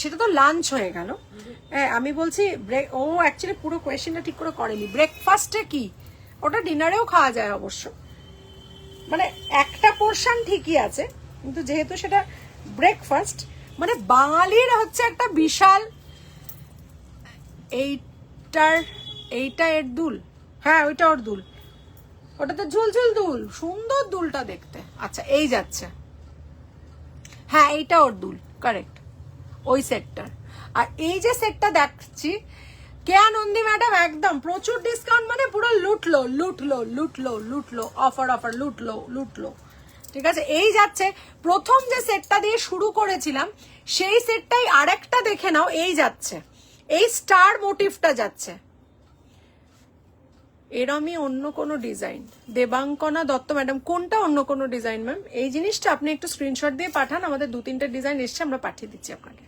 সেটা তো লাঞ্চ হয়ে গেল। আমি বলছি ও অ্যাকচুয়ালি পুরো কোয়েশ্চেনটা ঠিক করে করেনি। ব্রেকফাস্টে কি, ওটা ডিনারেও খাওয়া যায় অবশ্য, মানে একটা পোর্শন ঠিকই আছে, কিন্তু যেহেতু সেটা ব্রেকফাস্ট, মানে বাঙালির হচ্ছে একটা বিশাল এইটা এর দুল, হ্যাঁ ওইটা ওর দুল, ওটা তো ঝুলঝুল দুল, সুন্দর দুলটা দেখতে। আচ্ছা এই যাচ্ছে, হ্যাঁ এইটা ওর দুল, কারেক্ট, ওই সেটটার। আর এই যে সেটটা দেখছি কেয়া নন্দী ম্যাডাম, একদম প্রচুর ডিসকাউন্ট, মানে পুরো লুটলো লুটলো লুটলো লুটলো, অফার অফার লুটলো লুটলো। ঠিক আছে, এই যাচ্ছে প্রথম যে সেটটা দিয়ে শুরু করেছিলাম সেই সেটটাই আরেকটা দেখে নাও, এই যাচ্ছে, এই স্টার মোটিভটা যাচ্ছে। এরমই অন্য কোনো ডিজাইন, দেবাঙ্কনা দত্ত ম্যাডাম, কোনটা অন্য কোনো ডিজাইন ম্যাম? এই জিনিসটা আপনি একটু স্ক্রিনশট দিয়ে পাঠান, আমাদের 2-3টে ডিজাইন এসছে, আমরা পাঠিয়ে দিচ্ছি আপনাকে।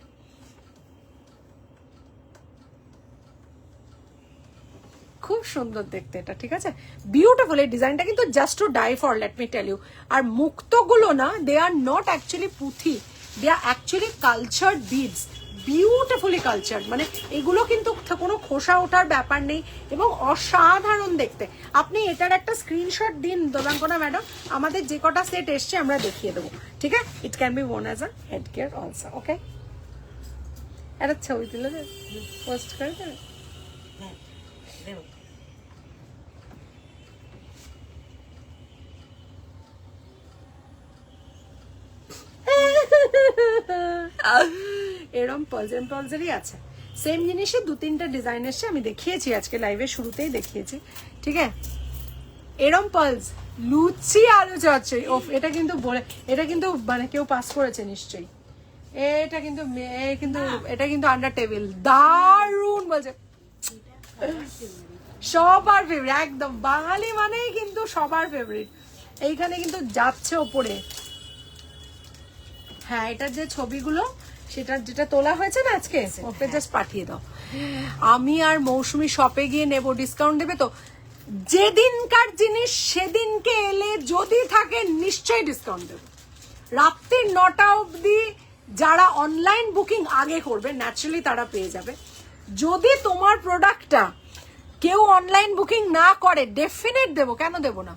খুব সুন্দর দেখতে এটা, ঠিক আছে, বিউটিফুল। এই ডিজাইনটা কিন্তু just to die for, let me tell you. আর মুক্তগুলো না, দে আর নট অ্যাকচুয়ালি পুঁথি, they are actually cultured beads, beautifully cultured, মানে এগুলো কিন্তু কোনো খোসা ওঠার ব্যাপার নেই এবং অসাধারণ দেখতে। আপনি এটার একটা স্ক্রিনশট দিন দেবাঙ্কনা ম্যাডাম, আমাদের যে কটা সেট এসছে আমরা দেখিয়ে দেবো, ঠিক আছে? It can be worn as a head care also, okay? একটা ছবি তুলে দেবে, পোস্ট করে দেবে। হ্যাঁ দেবো। এরম পলসেরই আছে, সেম জিনিসে 2-3টে ডিজাইন এসছে, আমি দেখিয়েছি আজকে লাইভের শুরুতেই দেখিয়েছি, ঠিক আছে? এরম পালস, লুচি আলু চচ্চড়ি, ওফ, এটা কিন্তু বলে, এটা কিন্তু মানে কেউ পাস করেছে নিশ্চয়ই, এটা কিন্তু আন্ডার টেবিল, দারুণ বলছে, সবার ফেভারিট, একদম বাঙালি মানেই কিন্তু সবার ফেভারিট। এইখানে কিন্তু যাচ্ছে ওপরে, হ্যাঁ এটার যে ছবিগুলো, সেটার যেটা তোলা হয়েছে না আজকে, ওকে জাস্ট পাঠিয়ে দাও। আমি আর মৌসুমি শপে গিয়ে নেব, ডিসকাউন্ট দেবে তো? যেদিনকার জিনিস সেদিনকে এলে যদি থাকে নিশ্চয়ই ডিসকাউন্ট দেবো। রাত্রি 9টা অবধি যারা অনলাইন বুকিং আগে করবে ন্যাচারালি তারা পেয়ে যাবে। যদি তোমার প্রোডাক্টটা কেউ অনলাইন বুকিং না করে ডেফিনেট দেবো, কেন দেবো না?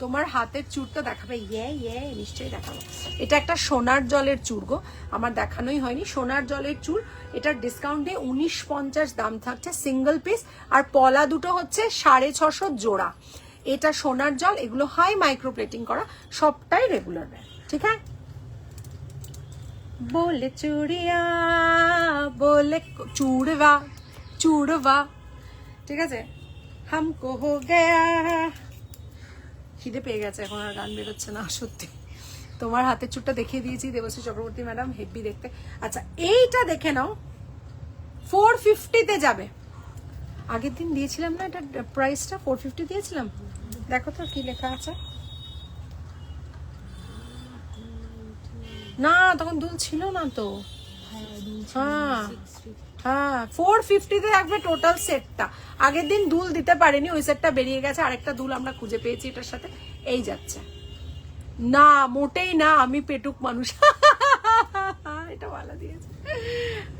তোমার হাতের চুরটা দেখাবে, নিশ্চয়ই দেখাবো। এটা একটা সোনার জলের চুর গো, আমার দেখানোই হয়নি, সোনার জলের চুর। এটার ডিসকাউন্ট দিয়ে 1950 দাম থাকছে সিঙ্গেল পিস, আর পলা দুটো হচ্ছে 650 জোড়া। এটা সোনার জল, এগুলো হাই মাইক্রো প্লেটিং করা, সবটাই রেগুলার, ঠিক আছে? बोले चूड़िया बोले चूड़वा चूड़वा, ঠিক আছে, হামকো হো গয়া। খিদে পেয়ে গেছে, এখন আর গান বেরোচ্ছে না সত্যি। তোমার হাতের চুটটা দেখিয়ে দিয়েছি দেবশ্রী চক্রবর্তী ম্যাডাম, হেভি দেখতে। আচ্ছা এইটা দেখে নাও, 450-তে যাবে। আগের দিন দিয়েছিলাম না এটা প্রাইসটা, 450 দিয়েছিলাম, দেখো তো কি লেখা আছে। না তখন দুল ছিল না তো, হ্যাঁ হ্যাঁ 450-তে থাকবে টোটাল সেটটা। আগের দিন দুল দিতে পারেনি, ওই সেটটা বেরিয়ে গেছে, আরেকটা দুল আমরা খুঁজে পেয়েছি এটার সাথে, এই যাচ্ছে। না মোটেই না, আমি পেটুক মানুষ। এটা ভালো দিয়েছে,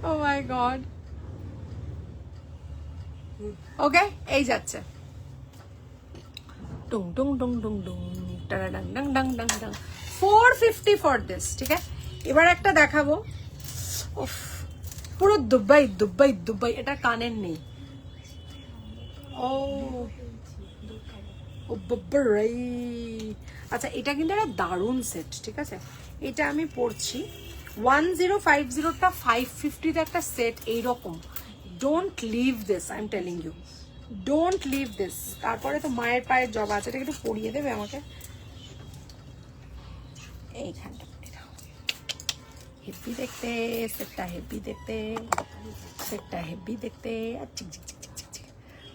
ও মাই গড। ওকে, এই যাচ্ছে, টুং টুং টুং টুং টুং টারা ডাং ডাং ডাং ডাং ডাং, 450 ফর দিস, ঠিক আছে? এবার একটা দেখাবো, উফ, পুরো দুবাই দুবাই দুবাই, এটা কানের নেই, ও ও বাবারে। আচ্ছা এটা কিন্তু একটা দারুণ সেট, ঠিক আছে? এটা আমি পড়ছি 1050টা 550-তে একটা সেট এইরকম। Don't leave this, I am telling you, don't leave this. তারপরে তো মায়ের পায়ের জবা আছে, এটা একটু পরিয়ে দেবে আমাকে, এইখানটা হেভি দেখতে, সেটটা হেভি দেখতে, সেটটা হেভি দেখতে, আর চিক চিক চিক চিক চিক,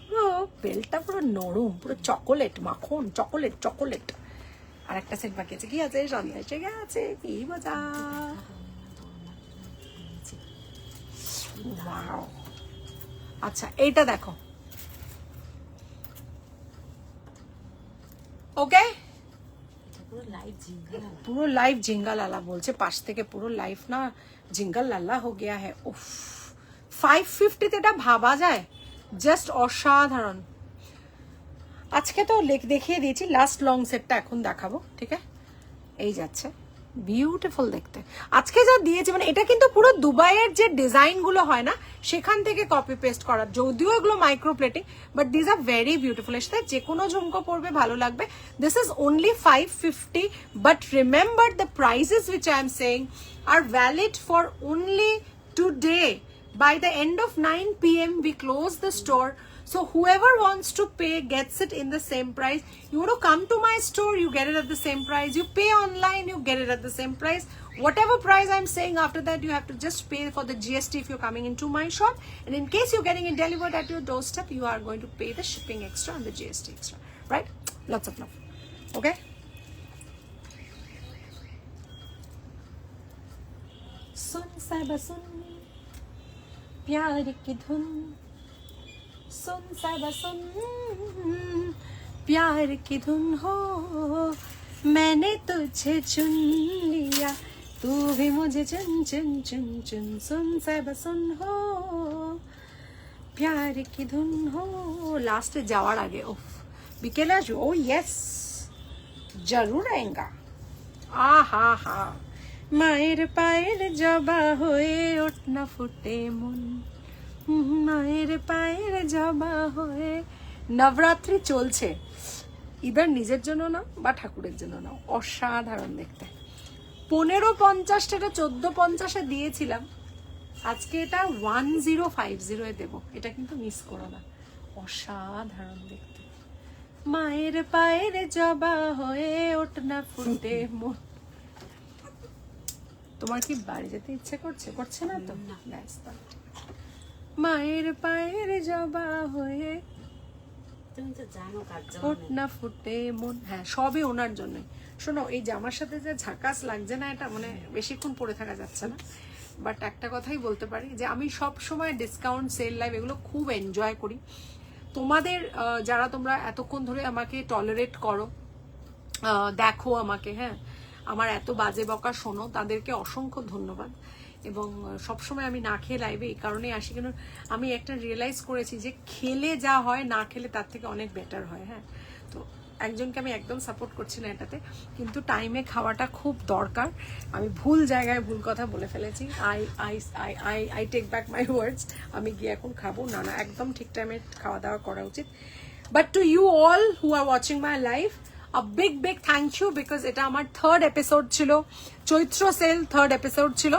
পুরো বেলটা পুরো নরম, পুরো চকোলেট মাখন, চকোলেট চকোলেট। আর একটা সেট বাকি আছে, কি আছে? সন্ধ্যা এসে গেছে, কি মজা। ওয়াও, আচ্ছা এইটা দেখো, ওকে, পুরো লাইভ জিঙ্গা লালা বলছে পাশ থেকে, পুরো লাইভ না জিঙ্গা লালা হো গিয়া হ্যাঁ। উফ, 550-তে এটা ভাবা যায়, জাস্ট অসাধারণ। আজকে তো দেখিয়ে দিয়েছি, লাস্ট লং সেটটা এখন দেখাবো, ঠিক আছে? এই যাচ্ছে, বিউটিফুল দেখতে। আজকে যা দিয়েছে মানে এটা কিন্তু পুরো দুবাইয়ের যে ডিজাইন গুলো হয় না সেখান থেকে কপি পেস্ট করা, যদিও এগুলো micro plating, but this are very beautiful. এর সাথে যে কোনো ঝুমকো পরবে ভালো লাগবে। This is only 550, but remember the prices which I am saying are valid for only today. By the end of 9 p.m. we close the store. So whoever wants to pay gets it in the same price. You want to come to my store, you get it at the same price. You pay online, you get it at the same price. Whatever price I'm saying, after that you have to just pay for the GST if you're coming into my shop. And in case you're getting it delivered at your doorstep, you are going to pay the shipping extra and the GST extra. Right? Lots of love. Okay? Sun Saiba Sun, प्यार की धुन, सुन साहिबा सुन, प्यार की धुन हो, मैंने तुझे चुन लिया, तू भी मुझे चुन चुन चुन चुन, सुन साहिबा सुन हो, प्यार की धुन हो। लास्ट যাওয়ার আগে বিকেলে আসবো। ও ইয়েস, জরুর আएगा। আহা হা, মায়ের পায়ের জবা হয়ে ওঠ না ফুটে মন, মায়ের পায়ের জবা হয়ে। নবরাত্রি চলছে, ইদার নিজের জন্য না বা ঠাকুরের জন্য না, অসাধারণ দেখতে। 1550 টাকা 1450-এ দিয়েছিলাম, আজকে এটা 1050 দেবো। এটা কিন্তু মিস করো না, অসাধারণ দেখতে। মায়ের পায়ের জবা হয়ে ওঠ না ফুটে মন। তোমার কি বাড়ি যেতে ইচ্ছে করছে? করছে না তো? মায়ের পায়ের জবা হয়ে তুমি তো জানো কার জন্য ওঠ না ফুটে মন। হ্যাঁ, সবই ওনার জন্যই। শোনো, এই জামার সাথে যে ঝাকাস লাগছে না, এটা মানে বেশিক্ষণ পরে থাকা যাচ্ছে না, বাট একটা কথাই বলতে পারি যে আমি সব সময় ডিসকাউন্ট, সেল, লাইভ এগুলো খুব এনজয় করি। তোমাদের যারা তোমরা এতক্ষণ ধরে আমাকে টলারেট করো, দেখো আমাকে, হ্যাঁ, আমার এত বাজে বকা শোনো, তাদেরকে অসংখ্য ধন্যবাদ। এবং সবসময় আমি না খেয়ে লাইভে এই কারণেই আসি, কেন আমি একটা রিয়েলাইজ করেছি যে খেলে যা হয় না খেলে তার থেকে অনেক বেটার হয়। হ্যাঁ, তো একজনকে আমি একদম সাপোর্ট করছি না এটাতে, কিন্তু টাইমে খাওয়াটা খুব দরকার। আমি ভুল জায়গায় ভুল কথা বলে ফেলেছি। আই টেক ব্যাক মাই ওয়ার্ডস। আমি গিয়ে এখন খাবো না, না, একদম ঠিক টাইমে খাওয়া দাওয়া করা উচিত। But to you all who are watching my live, a big thank you, because এটা আমার 3rd এপিসোড ছিল, চৈত্র সেল 3rd এপিসোড ছিল।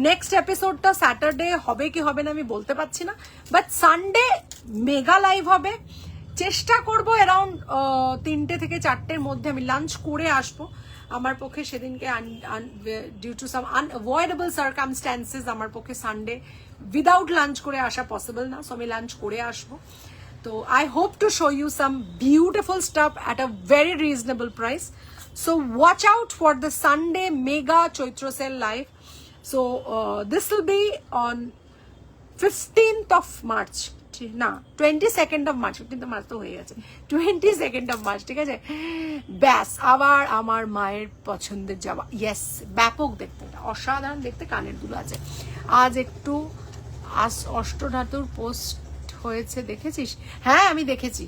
নেক্সট এপিসোডটা স্যাটারডে হবে কি হবে না আমি বলতে পারছি না, বাট সানডে মেগা লাইভ হবে। চেষ্টা করবো অ্যারাউন্ড 3টে থেকে 4টের মধ্যে আমি লাঞ্চ করে আসবো। আমার পক্ষে সেদিনকে due to some unavoidable circumstances আমার পক্ষে সানডে উইদাউট লাঞ্চ করে আসা পসিবল না, সো আমি লাঞ্চ করে আসবো। So I hope to show you some beautiful stuff at a very reasonable price. So watch out for the Sunday mega Choitra sale live. So this will be on 15th of March. না, 22nd of March, 15th of March তো হয়ে গেছে, 22nd of March, ঠিক আছে? ব্যাস, আবার আমার মায়ের পছন্দের যাওয়া। ইয়েস, ব্যাপক দেখতে, অসাধারণ দেখতে, কানের দুল আছে। আজ একটু অষ্টধাতুর পোস্ট হয়েছে, দেখেছিস? হ্যাঁ, আমি দেখেছি,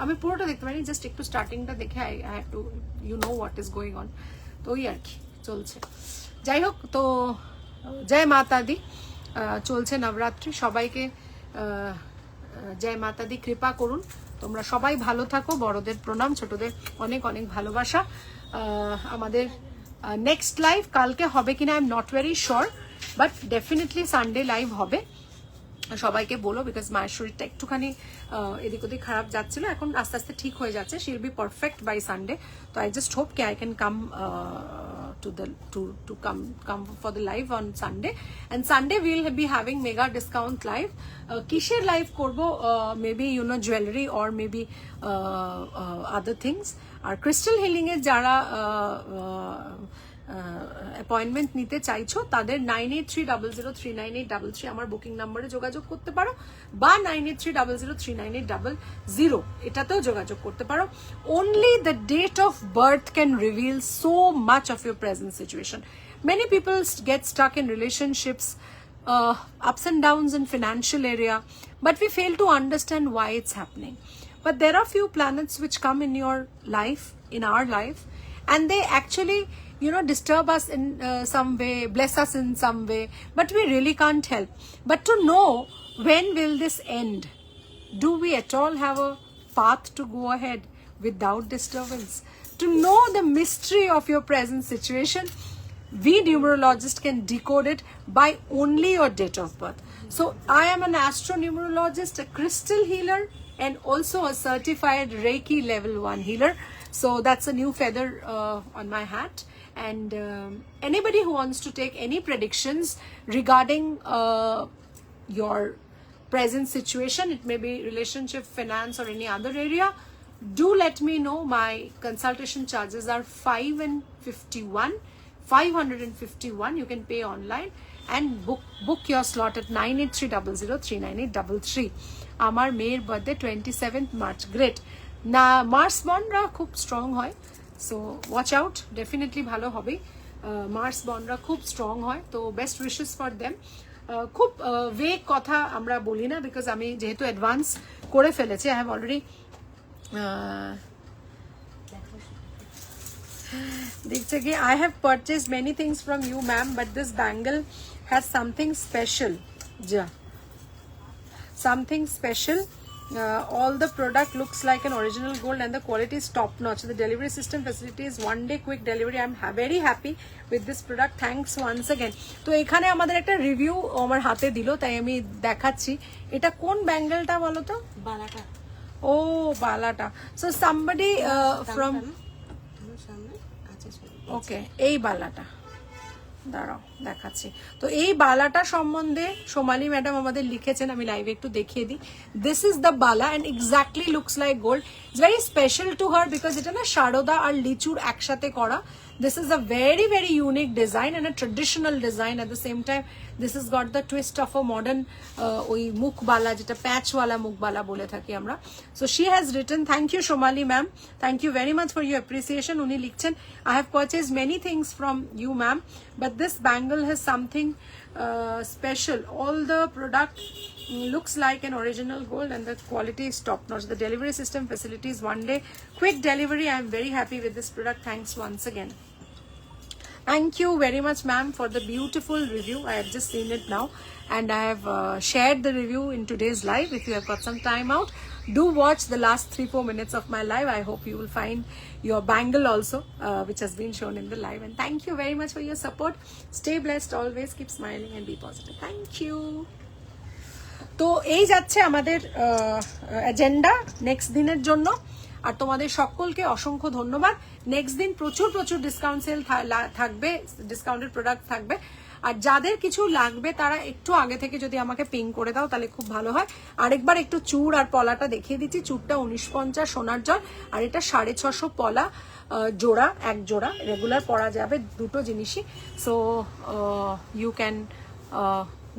আমি পুরোটা দেখতে পারিনি, জাস্ট একটু স্টার্টিংটা দেখে I have to you know what is going on. তো ওই আর কি চলছে। যাই হোক, তো জয় মাতা দি, চলছে নবরাত্রি। সবাইকে জয় মাতা দি কৃপা করুন। তোমরা সবাই ভালো থাকো, বড়দের প্রণাম, ছোটদের অনেক অনেক ভালোবাসা। আমাদের নেক্সট লাইভ কালকে হবে কিনা I am not very sure, but definitely Sunday live হবে। সবাইকে বলো, বিকজ মায়ের শরীরটা একটুখানি এদিক ওদিক খারাপ যাচ্ছিল, এখন আস্তে আস্তে ঠিক হয়ে যাচ্ছে। She will be perfect by Sunday. তো আই জাস্ট হোপ কি I can come to come for the live on Sunday, and Sunday we'll be having mega discount live. Kisher live korbo, maybe jewelry or maybe other things. Our crystal healing এর যারা appointment নিতে চাইছো তাদের 9830039833 আমার booking নাম্বারে যোগাযোগ করতে পারো, বা 9830039800 এটাতেও যোগাযোগ করতে পারো। Only the date of birth can reveal so much of your present situation. Many people get stuck in relationships, ups and downs in financial area, but we fail to understand why it's happening. But there are few planets which come in your life, in our life, and they actually disturb us in some way, bless us in some way, but we really can't help. But to know when will this end? Do we at all have a path to go ahead without disturbance? To know the mystery of your present situation, we numerologists can decode it by only your date of birth. So I am an astronumerologist, a crystal healer, and also a certified Reiki level 1 healer. So that's a new feather on my hat. And anybody who wants to take any predictions regarding your present situation, it may be relationship, finance, or any other area, do let me know. My consultation charges are 551. You can pay online and book your slot at 9830039833. আমার মেয়ের birthday 27th March. Great না, Mars বনরা খুব strong হয়, so watch out, definitely ভালো হবে। Mars বনরা খুব strong হয়, তো বেস্ট উইশেস ফর দেম। খুব ভেগ কথা আমরা বলি না, বিকজ আমি যেহেতু অ্যাডভান্স করে ফেলেছি, আই হ্যাভ অলরেডি দেখছে কি, I have purchased many things from you, ma'am, but this bangle has something special. Something special. All the product looks like an original gold and the quality is top notch. The delivery system facility is 1-day quick delivery. I'm very happy with this product. Thanks once again. তো এখানে আমাদের একটা review আমার হাতে দিল, তাই আমি দেখাচ্ছি। এটা কোন ব্যাঙ্গেলটা বলো তো? বালাটা। ও বালাটা। So somebody from ওকে, এই বালাটা দাঁড়াও দেখাচ্ছি। তো এই বালাটা সম্বন্ধে সোমালি ম্যাডাম আমাদের লিখেছেন, আমি লাইভে একটু দেখিয়ে দিই। দিস ইজ দ্য বালা and exactly looks like gold. It's very special to her because এটা না শারদা আর লিচুর একসাথে করা। This is a very very unique design and a traditional design at the same time. This is got the twist of a modern ওই মুখবালা, যেটা প্যাচওয়ালা মুখবালা বলে থাকি আমরা। So she has written, thank you Somali ma'am, thank you very much for your appreciation. উনি লিখছেন, I have purchase many things from you ma'am, but this bangle has something special. All the product looks like an original gold and the quality is top notch. The delivery system facility is 1-day quick delivery. I am very happy with this product. Thanks once again. Thank you very much, ma'am, for the beautiful review. I have just seen it now and I have shared the review in today's live. If you have got some time out, do watch the last 3-4 minutes of my live. I hope you will find your bangle also, which has been shown in the live. And thank you very much for your support. Stay blessed always, keep smiling and be positive. Thank you. তো এই যাচ্ছে আমাদের agenda next দিনের জন্য। আর তোমাদের সকলকে অসংখ্য ধন্যবাদ। নেক্সট দিন প্রচুর প্রচুর ডিসকাউন্ট সেল থাকবে, ডিসকাউন্টেড প্রোডাক্ট থাকবে। আর যাদের কিছু লাগবে তারা একটু আগে থেকে যদি আমাকে পিং করে দাও তাহলে খুব ভালো হয়। আরেকবার একটু চূড় আর পলাটা দেখিয়ে দিচ্ছি। চূড়টা 1950 সোনার জল, আর এটা 650 পলা জোড়া, এক জোড়া রেগুলার পরা যাবে, দুটো জিনিসই। So you can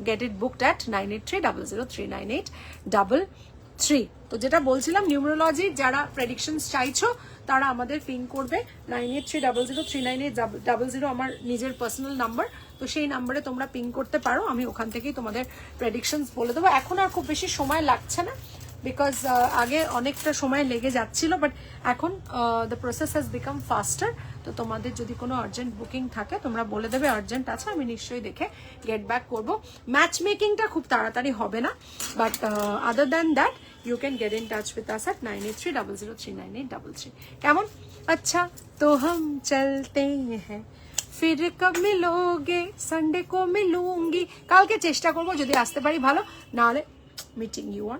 get it booked at 9830039833। তো যেটা বলছিলাম, নিউমেরোলজি যারা প্রেডিকশনস চাইছো তারা আমাদের পিং করবে 9830039800, আমার নিজের পার্সোনাল নাম্বার। তো সেই নাম্বারে তোমরা পিং করতে পারো, আমি ওখান থেকেই তোমাদের প্রেডিকশনস বলে দেবো। এখন আর খুব বেশি সময় লাগছে না, বিকজ আগে অনেকটা সময় লেগে যাচ্ছিল, বাট এখন দ্য প্রসেস হ্যাজ বিকাম ফাস্টার। তো তোমাদের যদি কোনো আর্জেন্ট বুকিং থাকে তোমরা বলে দেবে আর্জেন্ট আছে, আমি নিশ্চয়ই দেখে গেট ব্যাক করবো। ম্যাচ মেকিংটা খুব তাড়াতাড়ি হবে না, but other than that you can get in touch with us at 9830039833। কেমন? আচ্ছা তো हम चलते हैं, फिर कब मिलोगे, संडे को मिलूंगी। কালকে চেষ্টা করবো যদি আসতে পারি ভালো, না হলে মিটিং ইউ অন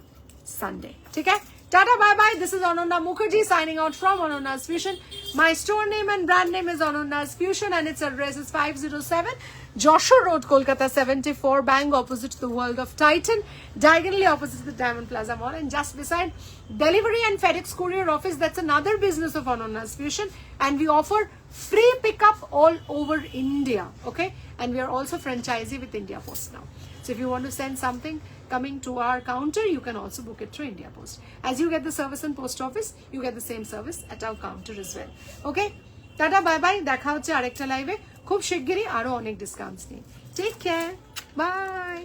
সানডে। ঠিক আছে, Tata, bye bye. This is Ananda Mukherjee signing out from Ananda's Fusion. My store name and brand name is Ananda's Fusion and its address is 507 Joshua Road, Kolkata 74, bang opposite the World of Titan, diagonally opposite the Diamond Plaza Mall, and just beside Delivery and FedEx Courier Office. That's another business of Ananda's Fusion, and we offer free pickup all over India. Okay, and we are also franchisee with India Post now. So if you want to send something coming to our counter, you can also book it through India Post. As you get the service in post office, you get the same service at our counter as well. Okay, tata, bye bye. দেখা হচ্ছে আরেকটা লাইভে খুব শিগগিরই আরো অনেক discounts নিয়ে। Take care, by.